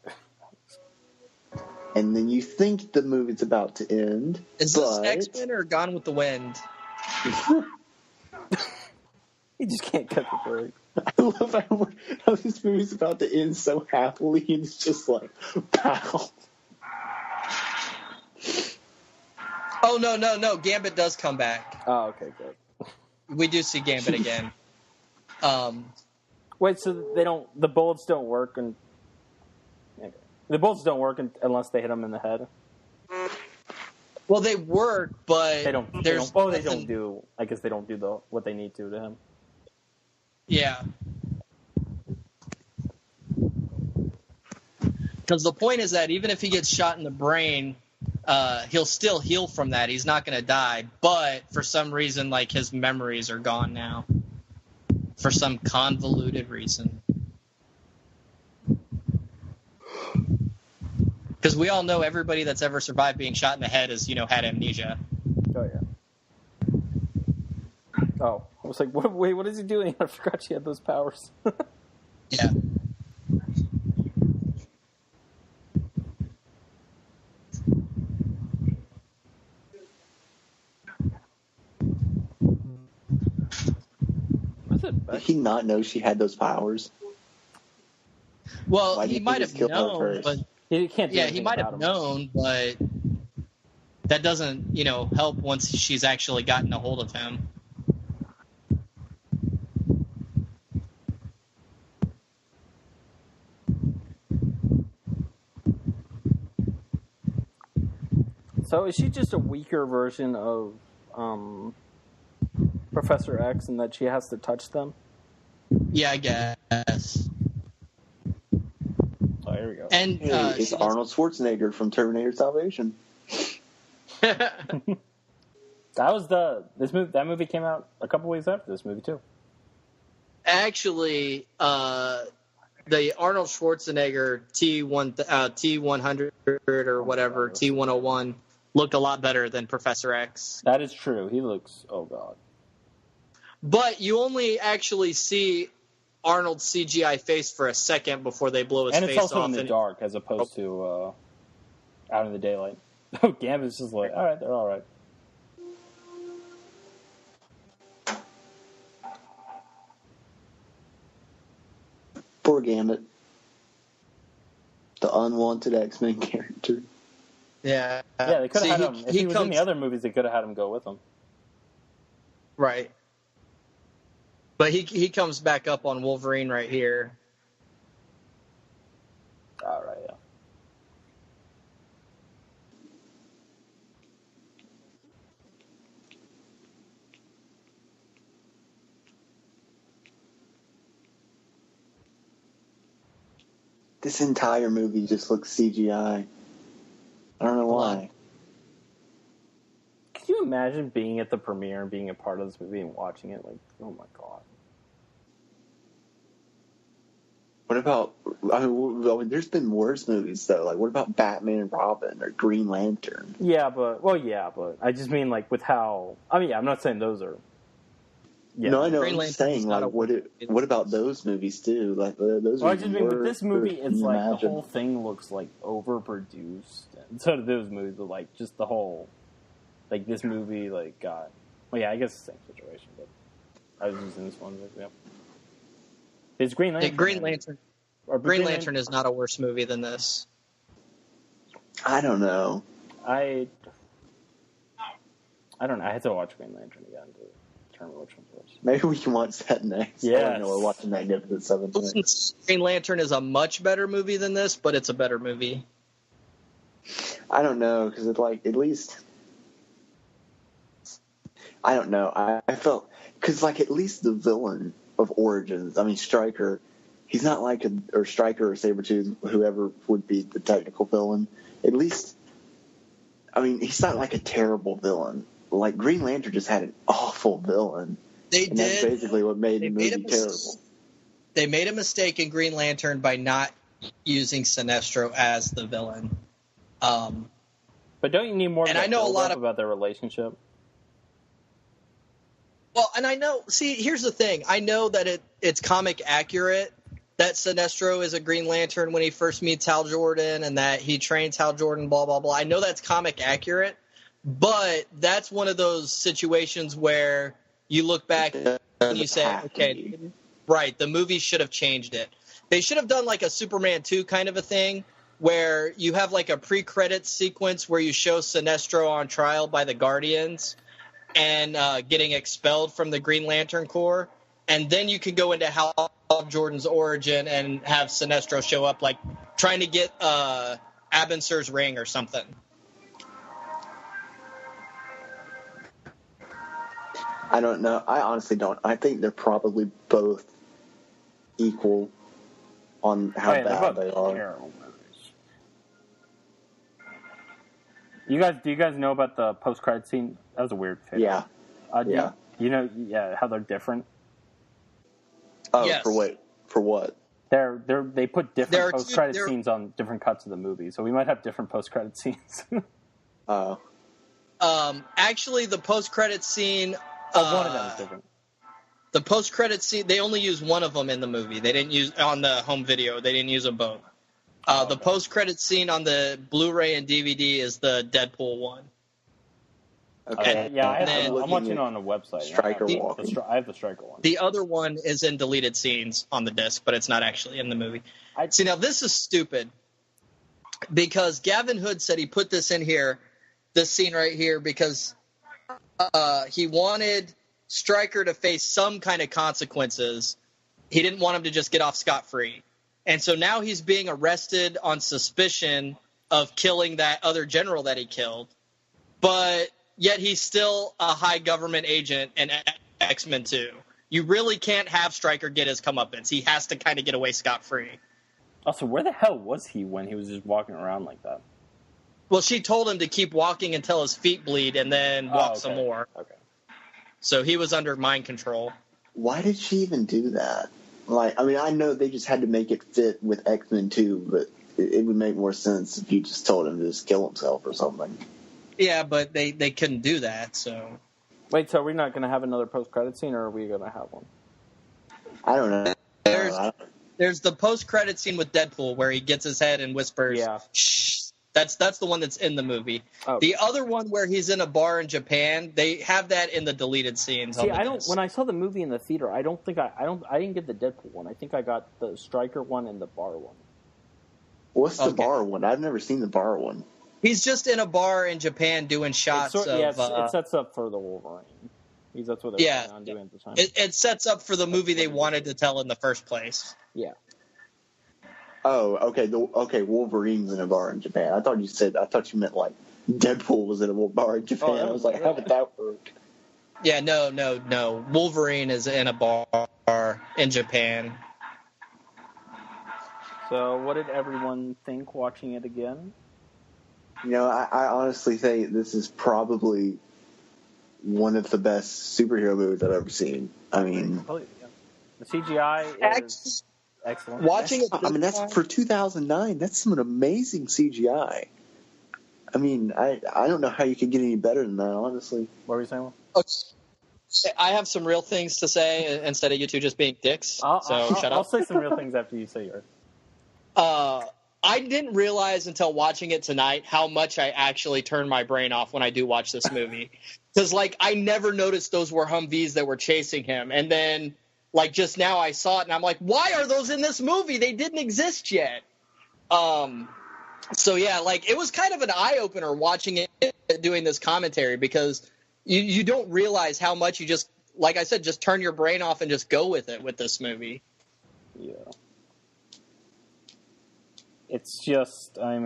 [SPEAKER 1] And then you think the movie's about to end.
[SPEAKER 2] Is this X-Men or Gone with the Wind?
[SPEAKER 3] You just can't cut the break.
[SPEAKER 1] I love how this movie's about to end so happily, and it's just like, pow.
[SPEAKER 2] Oh, no. Gambit does come back.
[SPEAKER 3] Oh, okay, good.
[SPEAKER 2] We do see Gambit again.
[SPEAKER 3] Wait, so the bullets don't work, and the bullets don't work unless they hit them in the head?
[SPEAKER 2] Well, they work, but
[SPEAKER 3] they don't do. I guess they don't do what they need to him.
[SPEAKER 2] Yeah. Because the point is that even if he gets shot in the brain, he'll still heal from that. He's not going to die. But for some reason, like, his memories are gone now. For some convoluted reason. Because we all know everybody that's ever survived being shot in the head has, had amnesia.
[SPEAKER 3] Oh, yeah. Oh, I was like, wait, what is he doing? I forgot she had those powers.
[SPEAKER 2] Yeah.
[SPEAKER 1] Did he not know she had those powers?
[SPEAKER 2] Well, he might have known, but
[SPEAKER 3] he can't.
[SPEAKER 2] He might have known, but that doesn't, help once she's actually gotten a hold of him.
[SPEAKER 3] So is she just a weaker version of Professor X in that she has to touch them?
[SPEAKER 2] Yeah, I guess.
[SPEAKER 3] Oh, here we go.
[SPEAKER 2] And
[SPEAKER 1] it's Arnold Schwarzenegger from Terminator Salvation.
[SPEAKER 3] That movie came out a couple weeks after this movie too.
[SPEAKER 2] Actually, the Arnold Schwarzenegger T100 or whatever, T101 looked a lot better than Professor X.
[SPEAKER 3] That is true. He looks, oh god.
[SPEAKER 2] But you only actually see Arnold's CGI face for a second before they blow his face off.
[SPEAKER 3] And it's also in the dark as opposed to out in the daylight. Oh, Gambit's just like, all right, they're all right.
[SPEAKER 1] Poor Gambit. The unwanted X-Men character.
[SPEAKER 2] Yeah.
[SPEAKER 3] Yeah, they could have had him. If he was in the other movies, they could have had him go with them.
[SPEAKER 2] Right. But he comes back up on Wolverine right here.
[SPEAKER 3] All right, yeah.
[SPEAKER 1] This entire movie just looks CGI. I don't know why.
[SPEAKER 3] Can you imagine being at the premiere and being a part of this movie and watching it? Like, oh my god.
[SPEAKER 1] What about, I mean, there's been worse movies, though. Like, what about Batman and Robin or Green Lantern?
[SPEAKER 3] Yeah, but I just mean, like, with how, I mean, yeah, I'm not saying those are. Yeah.
[SPEAKER 1] No, I know. I'm saying, like, what about those movies, too? Like, those.
[SPEAKER 3] Well, I just mean, with this movie, it's like the whole thing looks, like, overproduced. And so do those movies, but, like, just the whole, like, this movie, like, got, well, yeah, I guess it's the same situation, but I was using this one as an example. It's Green Lantern.
[SPEAKER 2] Green Lantern is not a worse movie than this.
[SPEAKER 1] I don't know.
[SPEAKER 3] I don't know. I had to watch Green Lantern again to determine which one's worse.
[SPEAKER 1] Maybe we can watch that next.
[SPEAKER 3] Yeah.
[SPEAKER 1] I don't know. We're watching Magnificent Seven.
[SPEAKER 2] Green Lantern is a much better movie than this, but it's a better movie.
[SPEAKER 1] I don't know, because it's like, at least, I don't know. I felt, because like at least the villain of Origins, I mean Stryker, he's not like or Stryker or Sabretooth, whoever would be the technical villain. At least I mean, he's not like a terrible villain. Like Green Lantern just had an awful villain.
[SPEAKER 2] They
[SPEAKER 1] and
[SPEAKER 2] did.
[SPEAKER 1] That's basically what made the movie
[SPEAKER 2] a
[SPEAKER 1] terrible.
[SPEAKER 2] They made a mistake in Green Lantern by not using Sinestro as the villain.
[SPEAKER 3] But don't you need more?
[SPEAKER 2] And I know a lot
[SPEAKER 3] about their relationship.
[SPEAKER 2] Well, and I know. See, here's the thing. I know that it's comic accurate that Sinestro is a Green Lantern when he first meets Hal Jordan, and that he trains Hal Jordan. Blah blah blah. I know that's comic accurate, but that's one of those situations where you look back and you say, okay, right, the movie should have changed it. They should have done like a Superman 2 kind of a thing where you have like a pre-credits sequence where you show Sinestro on trial by the Guardians and getting expelled from the Green Lantern Corps. And then you can go into Hal Jordan's origin and have Sinestro show up like trying to get Abinsur's ring or something.
[SPEAKER 1] I don't know. I honestly don't. I think they're probably both equal on how bad they are.
[SPEAKER 3] Do you guys know about the post-credit scene? That was a weird fit.
[SPEAKER 1] Yeah.
[SPEAKER 3] Yeah. You know, how they're different.
[SPEAKER 1] Oh,
[SPEAKER 2] yes.
[SPEAKER 1] For what?
[SPEAKER 3] They put different post-credit scenes on different cuts of the movie, so we might have different post-credit scenes.
[SPEAKER 1] Oh.
[SPEAKER 2] Actually, the post-credit scene.
[SPEAKER 3] One of them is different.
[SPEAKER 2] The post-credit scene, they only use one of them in the movie. They didn't use on the home video. They didn't use them both. The post-credit scene on the Blu-ray and DVD is the Deadpool one.
[SPEAKER 1] Okay.
[SPEAKER 3] Yeah, I'm watching it on the website.
[SPEAKER 1] Stryker walking.
[SPEAKER 3] I have the Stryker one.
[SPEAKER 2] The other one is in deleted scenes on the disc, but it's not actually in the movie. See, now this is stupid because Gavin Hood said he put this in here, this scene right here, because he wanted Stryker to face some kind of consequences. He didn't want him to just get off scot-free. And so now he's being arrested on suspicion of killing that other general that he killed. But yet he's still a high government agent in X-Men 2. You really can't have Stryker get his comeuppance. He has to kind of get away scot-free.
[SPEAKER 3] Also, where the hell was he when he was just walking around like that?
[SPEAKER 2] Well, she told him to keep walking until his feet bleed and then walk some more.
[SPEAKER 3] Okay.
[SPEAKER 2] So he was under mind control.
[SPEAKER 1] Why did she even do that? Like, I mean, I know they just had to make it fit with X-Men 2, but it would make more sense if you just told him to just kill himself or something.
[SPEAKER 2] Yeah, but they couldn't do that, so...
[SPEAKER 3] Wait, so are we not going to have another post-credit scene, or are we going to have one?
[SPEAKER 1] I don't know.
[SPEAKER 2] There's the post-credit scene with Deadpool where he gets his head and whispers, shh. That's the one that's in the movie.
[SPEAKER 3] Oh.
[SPEAKER 2] The other one where he's in a bar in Japan, they have that in the deleted scenes.
[SPEAKER 3] See, when I saw the movie in the theater, I didn't get the Deadpool one. I think I got the Stryker one and the bar one.
[SPEAKER 1] What's the bar one? I've never seen the bar one.
[SPEAKER 2] He's just in a bar in Japan doing shots
[SPEAKER 3] it sets up for the Wolverine. That's what they're planning on doing at the time.
[SPEAKER 2] It sets up for the movie they wanted to tell in the first place.
[SPEAKER 3] Yeah.
[SPEAKER 1] Oh, okay. Wolverine's in a bar in Japan. I thought you meant like Deadpool was in a bar in Japan. I was like, how did that work?
[SPEAKER 2] Yeah, no. Wolverine is in a bar in Japan.
[SPEAKER 3] So, what did everyone think watching it again?
[SPEAKER 1] You know, I honestly think this is probably one of the best superhero movies I've ever seen. I mean,
[SPEAKER 3] the CGI is excellent.
[SPEAKER 2] Watching it,
[SPEAKER 1] that's for 2009. That's some amazing CGI. I mean, I don't know how you could get any better than that, honestly.
[SPEAKER 3] What were you saying?
[SPEAKER 2] I have some real things to say instead of you two just being dicks. Shut up.
[SPEAKER 3] I'll say some real things after you say yours.
[SPEAKER 2] I didn't realize until watching it tonight how much I actually turn my brain off when I do watch this movie. Because, I never noticed those were Humvees that were chasing him. And then, just now I saw it, and I'm like, why are those in this movie? They didn't exist yet. So, yeah, it was kind of an eye-opener watching it, doing this commentary, because you don't realize how much you just, like I said, just turn your brain off and just go with it with this movie.
[SPEAKER 3] Yeah. It's just a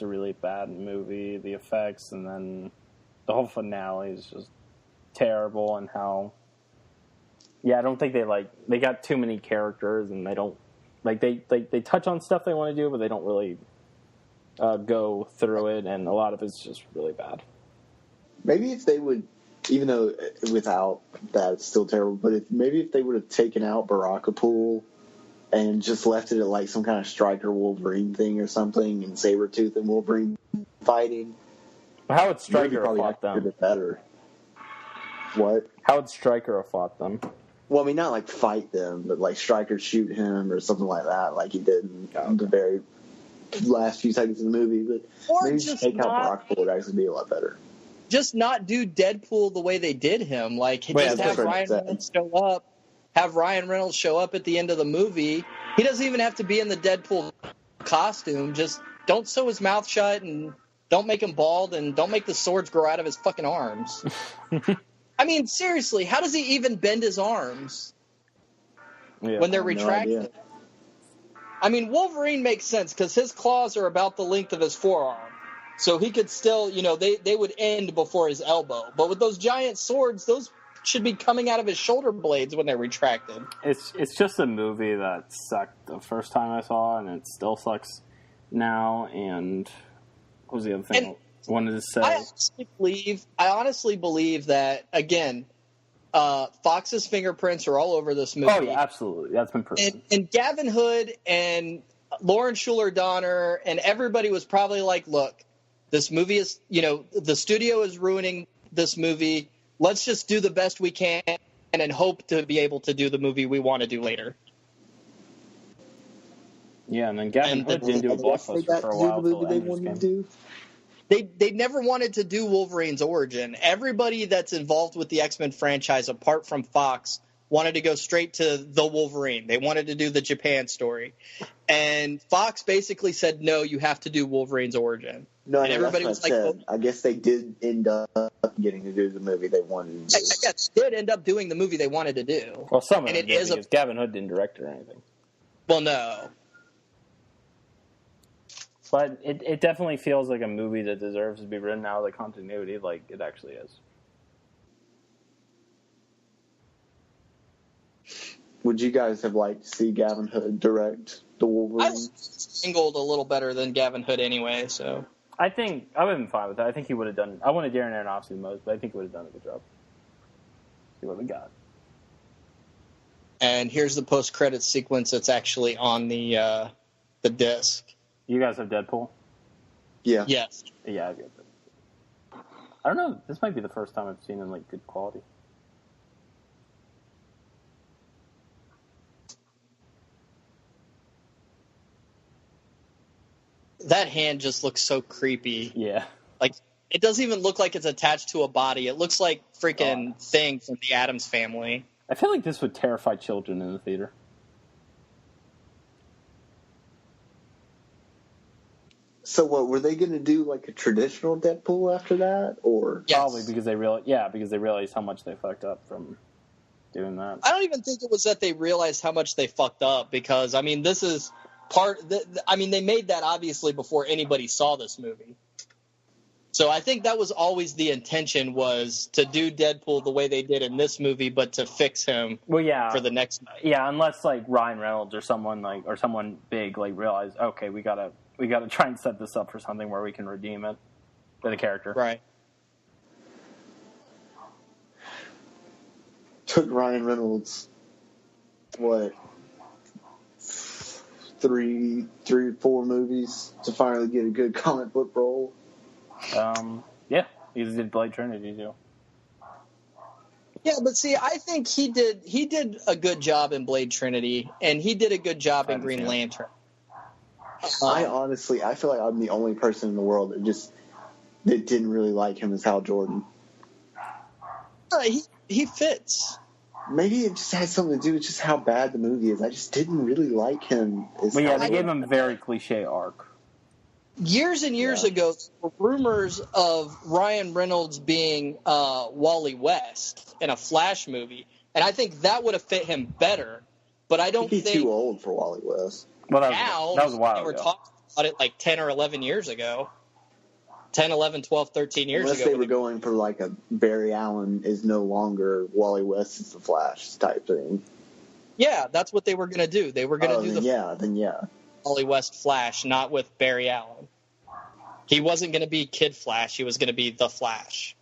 [SPEAKER 3] really bad movie. The effects, and then the whole finale is just terrible. And how, I don't think they got too many characters, and they don't they touch on stuff they want to do, but they don't really go through it, and a lot of it's just really bad.
[SPEAKER 1] Maybe if they would, even though without that it's still terrible, but maybe if they would have taken out Barakapool and just left it at like some kind of Stryker Wolverine thing or something, and Sabretooth and Wolverine fighting.
[SPEAKER 3] How would Stryker have
[SPEAKER 1] probably
[SPEAKER 3] fought them?
[SPEAKER 1] A bit better. What?
[SPEAKER 3] How would Stryker have fought them?
[SPEAKER 1] Well, I mean, not like fight them, but like Stryker shoot him or something like that, like he did in the very last few seconds of the movie. But
[SPEAKER 2] Or
[SPEAKER 1] maybe
[SPEAKER 2] just
[SPEAKER 1] take out
[SPEAKER 2] not-
[SPEAKER 1] Barakapool would actually be a lot better.
[SPEAKER 2] Just not do Deadpool the way they did him. Like,
[SPEAKER 3] Wait,
[SPEAKER 2] just have
[SPEAKER 1] that's what
[SPEAKER 2] Ryan
[SPEAKER 1] I said.
[SPEAKER 2] Reynolds show up. Have Ryan Reynolds show up at the end of the movie. He doesn't even have to be in the Deadpool costume. Just don't sew his mouth shut and don't make him bald and don't make the swords grow out of his fucking arms. I mean, seriously, how does he even bend his arms when they're
[SPEAKER 1] I have no
[SPEAKER 2] retracted?
[SPEAKER 1] idea.
[SPEAKER 2] I mean, Wolverine makes sense because his claws are about the length of his forearm. So he could still, they would end before his elbow. But with those giant swords, those should be coming out of his shoulder blades when they're retracted.
[SPEAKER 3] It's just a movie that sucked the first time I saw, and it still sucks now. And what was the other thing I wanted to say?
[SPEAKER 2] I honestly believe that, again, Fox's fingerprints are all over this movie.
[SPEAKER 3] Oh, yeah, absolutely. That's been proven.
[SPEAKER 2] And Gavin Hood and Lauren Schuler Donner and everybody was probably like, look, this movie is, the studio is ruining this movie. Let's just do the best we can and hope to be able to do the movie we want to do later.
[SPEAKER 3] Yeah, and then Gavin Hood didn't do a blockbuster for a while until Avengers came.
[SPEAKER 2] They never wanted to do Wolverine's origin. Everybody that's involved with the X-Men franchise, apart from Fox, wanted to go straight to the Wolverine. They wanted to do the Japan story. And Fox basically said, no, you have to do Wolverine's origin.
[SPEAKER 1] No,
[SPEAKER 2] and everybody was like,
[SPEAKER 1] oh. I guess they did end up getting to do the movie they wanted to do.
[SPEAKER 2] I guess they did end up doing the movie they wanted to do.
[SPEAKER 3] Well, some of
[SPEAKER 2] and
[SPEAKER 3] it did, because Gavin Hood didn't direct it or anything.
[SPEAKER 2] Well, no.
[SPEAKER 3] But it definitely feels like a movie that deserves to be written out of the continuity like it actually is.
[SPEAKER 1] Would you guys have liked to see Gavin Hood direct the Wolverine?
[SPEAKER 2] I was angled a little better than Gavin Hood anyway, so.
[SPEAKER 3] I think I would have been fine with that. I think he would have done. I wanted Darren Aronofsky the most, but I think he would have done a good job. See what we got.
[SPEAKER 2] And here's the post-credits sequence that's actually on the disc.
[SPEAKER 3] You guys have Deadpool?
[SPEAKER 1] Yeah.
[SPEAKER 2] Yes.
[SPEAKER 3] Yeah, I've got Deadpool. I don't know. This might be the first time I've seen it in like good quality.
[SPEAKER 2] That hand just looks so creepy.
[SPEAKER 3] Yeah.
[SPEAKER 2] Like, it doesn't even look like it's attached to a body. It looks like freaking Thing from the Addams Family.
[SPEAKER 3] I feel like this would terrify children in the theater.
[SPEAKER 1] So what, were they going to do like a traditional Deadpool after that, or
[SPEAKER 2] Yes.
[SPEAKER 3] Probably because they realized how much they fucked up from doing that.
[SPEAKER 2] I don't even think it was that they realized how much they fucked up, because, I mean, this is they made that obviously before anybody saw this movie. So I think that was always the intention, was to do Deadpool the way they did in this movie, but to fix him
[SPEAKER 3] Well, yeah,
[SPEAKER 2] for the next movie.
[SPEAKER 3] yeah, unless like Ryan Reynolds or someone big like realized, okay, we gotta try and set this up for something where we can redeem it for the character.
[SPEAKER 2] Right.
[SPEAKER 1] took Ryan Reynolds, what, three or four movies to finally get a good comic book role?
[SPEAKER 3] Yeah, he did Blade Trinity too.
[SPEAKER 2] Yeah, but see, I think he did a good job in Blade Trinity, and he did a good job in Green Lantern.
[SPEAKER 1] I feel like I'm the only person in the world that didn't really like him as Hal Jordan.
[SPEAKER 2] He fits.
[SPEAKER 1] Maybe it just has something to do with just how bad the movie is. I just didn't really like him.
[SPEAKER 3] But yeah, they gave him a very cliche arc.
[SPEAKER 2] Years and years ago, there were rumors of Ryan Reynolds being Wally West in a Flash movie, and I think that would have fit him better. But I don't think
[SPEAKER 1] he's too old for Wally West.
[SPEAKER 3] Well, that was a while ago.
[SPEAKER 2] They were talking about it like 10 or 11 years ago. 10, 11, 12, 13 years
[SPEAKER 1] Unless
[SPEAKER 2] ago.
[SPEAKER 1] they were going for like a Barry Allen is no longer Wally West is the Flash type thing.
[SPEAKER 2] Yeah, that's what they were going to do. They were going to do
[SPEAKER 1] then yeah.
[SPEAKER 2] Wally West Flash, not with Barry Allen. He wasn't going to be Kid Flash. He was going to be the Flash.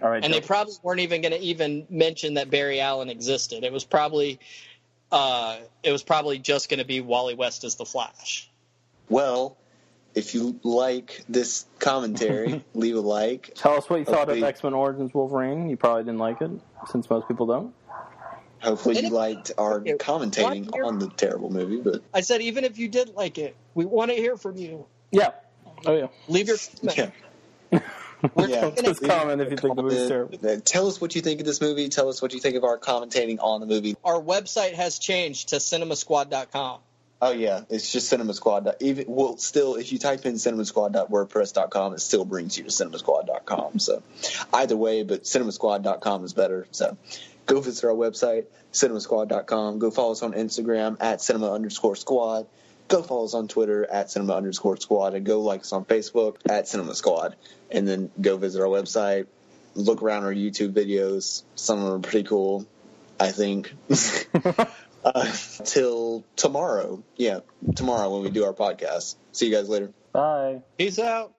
[SPEAKER 3] All right,
[SPEAKER 2] And they probably weren't even going to even mention that Barry Allen existed. It was probably just going to be Wally West as the Flash.
[SPEAKER 1] Well, if you like this commentary, leave a like.
[SPEAKER 3] Tell us what you thought of X-Men Origins Wolverine. You probably didn't like it, since most people don't.
[SPEAKER 1] Hopefully you liked our commentating on the terrible movie. But
[SPEAKER 2] I said, even if you did like it, we want to hear from you.
[SPEAKER 3] Yeah. Oh, yeah.
[SPEAKER 2] Leave your comment.
[SPEAKER 1] Yeah.
[SPEAKER 3] Just comment if you think the movie's terrible.
[SPEAKER 1] Tell us what you think of this movie. Tell us what you think of our commentating on the movie.
[SPEAKER 2] Our website has changed to cinemasquad.com.
[SPEAKER 1] Oh, yeah. It's just CinemaSquad. Still, if you type in cinemasquad.wordpress.com, it still brings you to cinemasquad.com. So either way, but cinemasquad.com is better. So go visit our website, cinemasquad.com. Go follow us on Instagram at cinema_squad. Go follow us on Twitter at cinema_squad. And go like us on Facebook at Cinema Squad. And then go visit our website. Look around our YouTube videos. Some of them are pretty cool, I think. Till tomorrow. Yeah, tomorrow when we do our podcast. See you guys later.
[SPEAKER 3] Bye.
[SPEAKER 2] Peace out.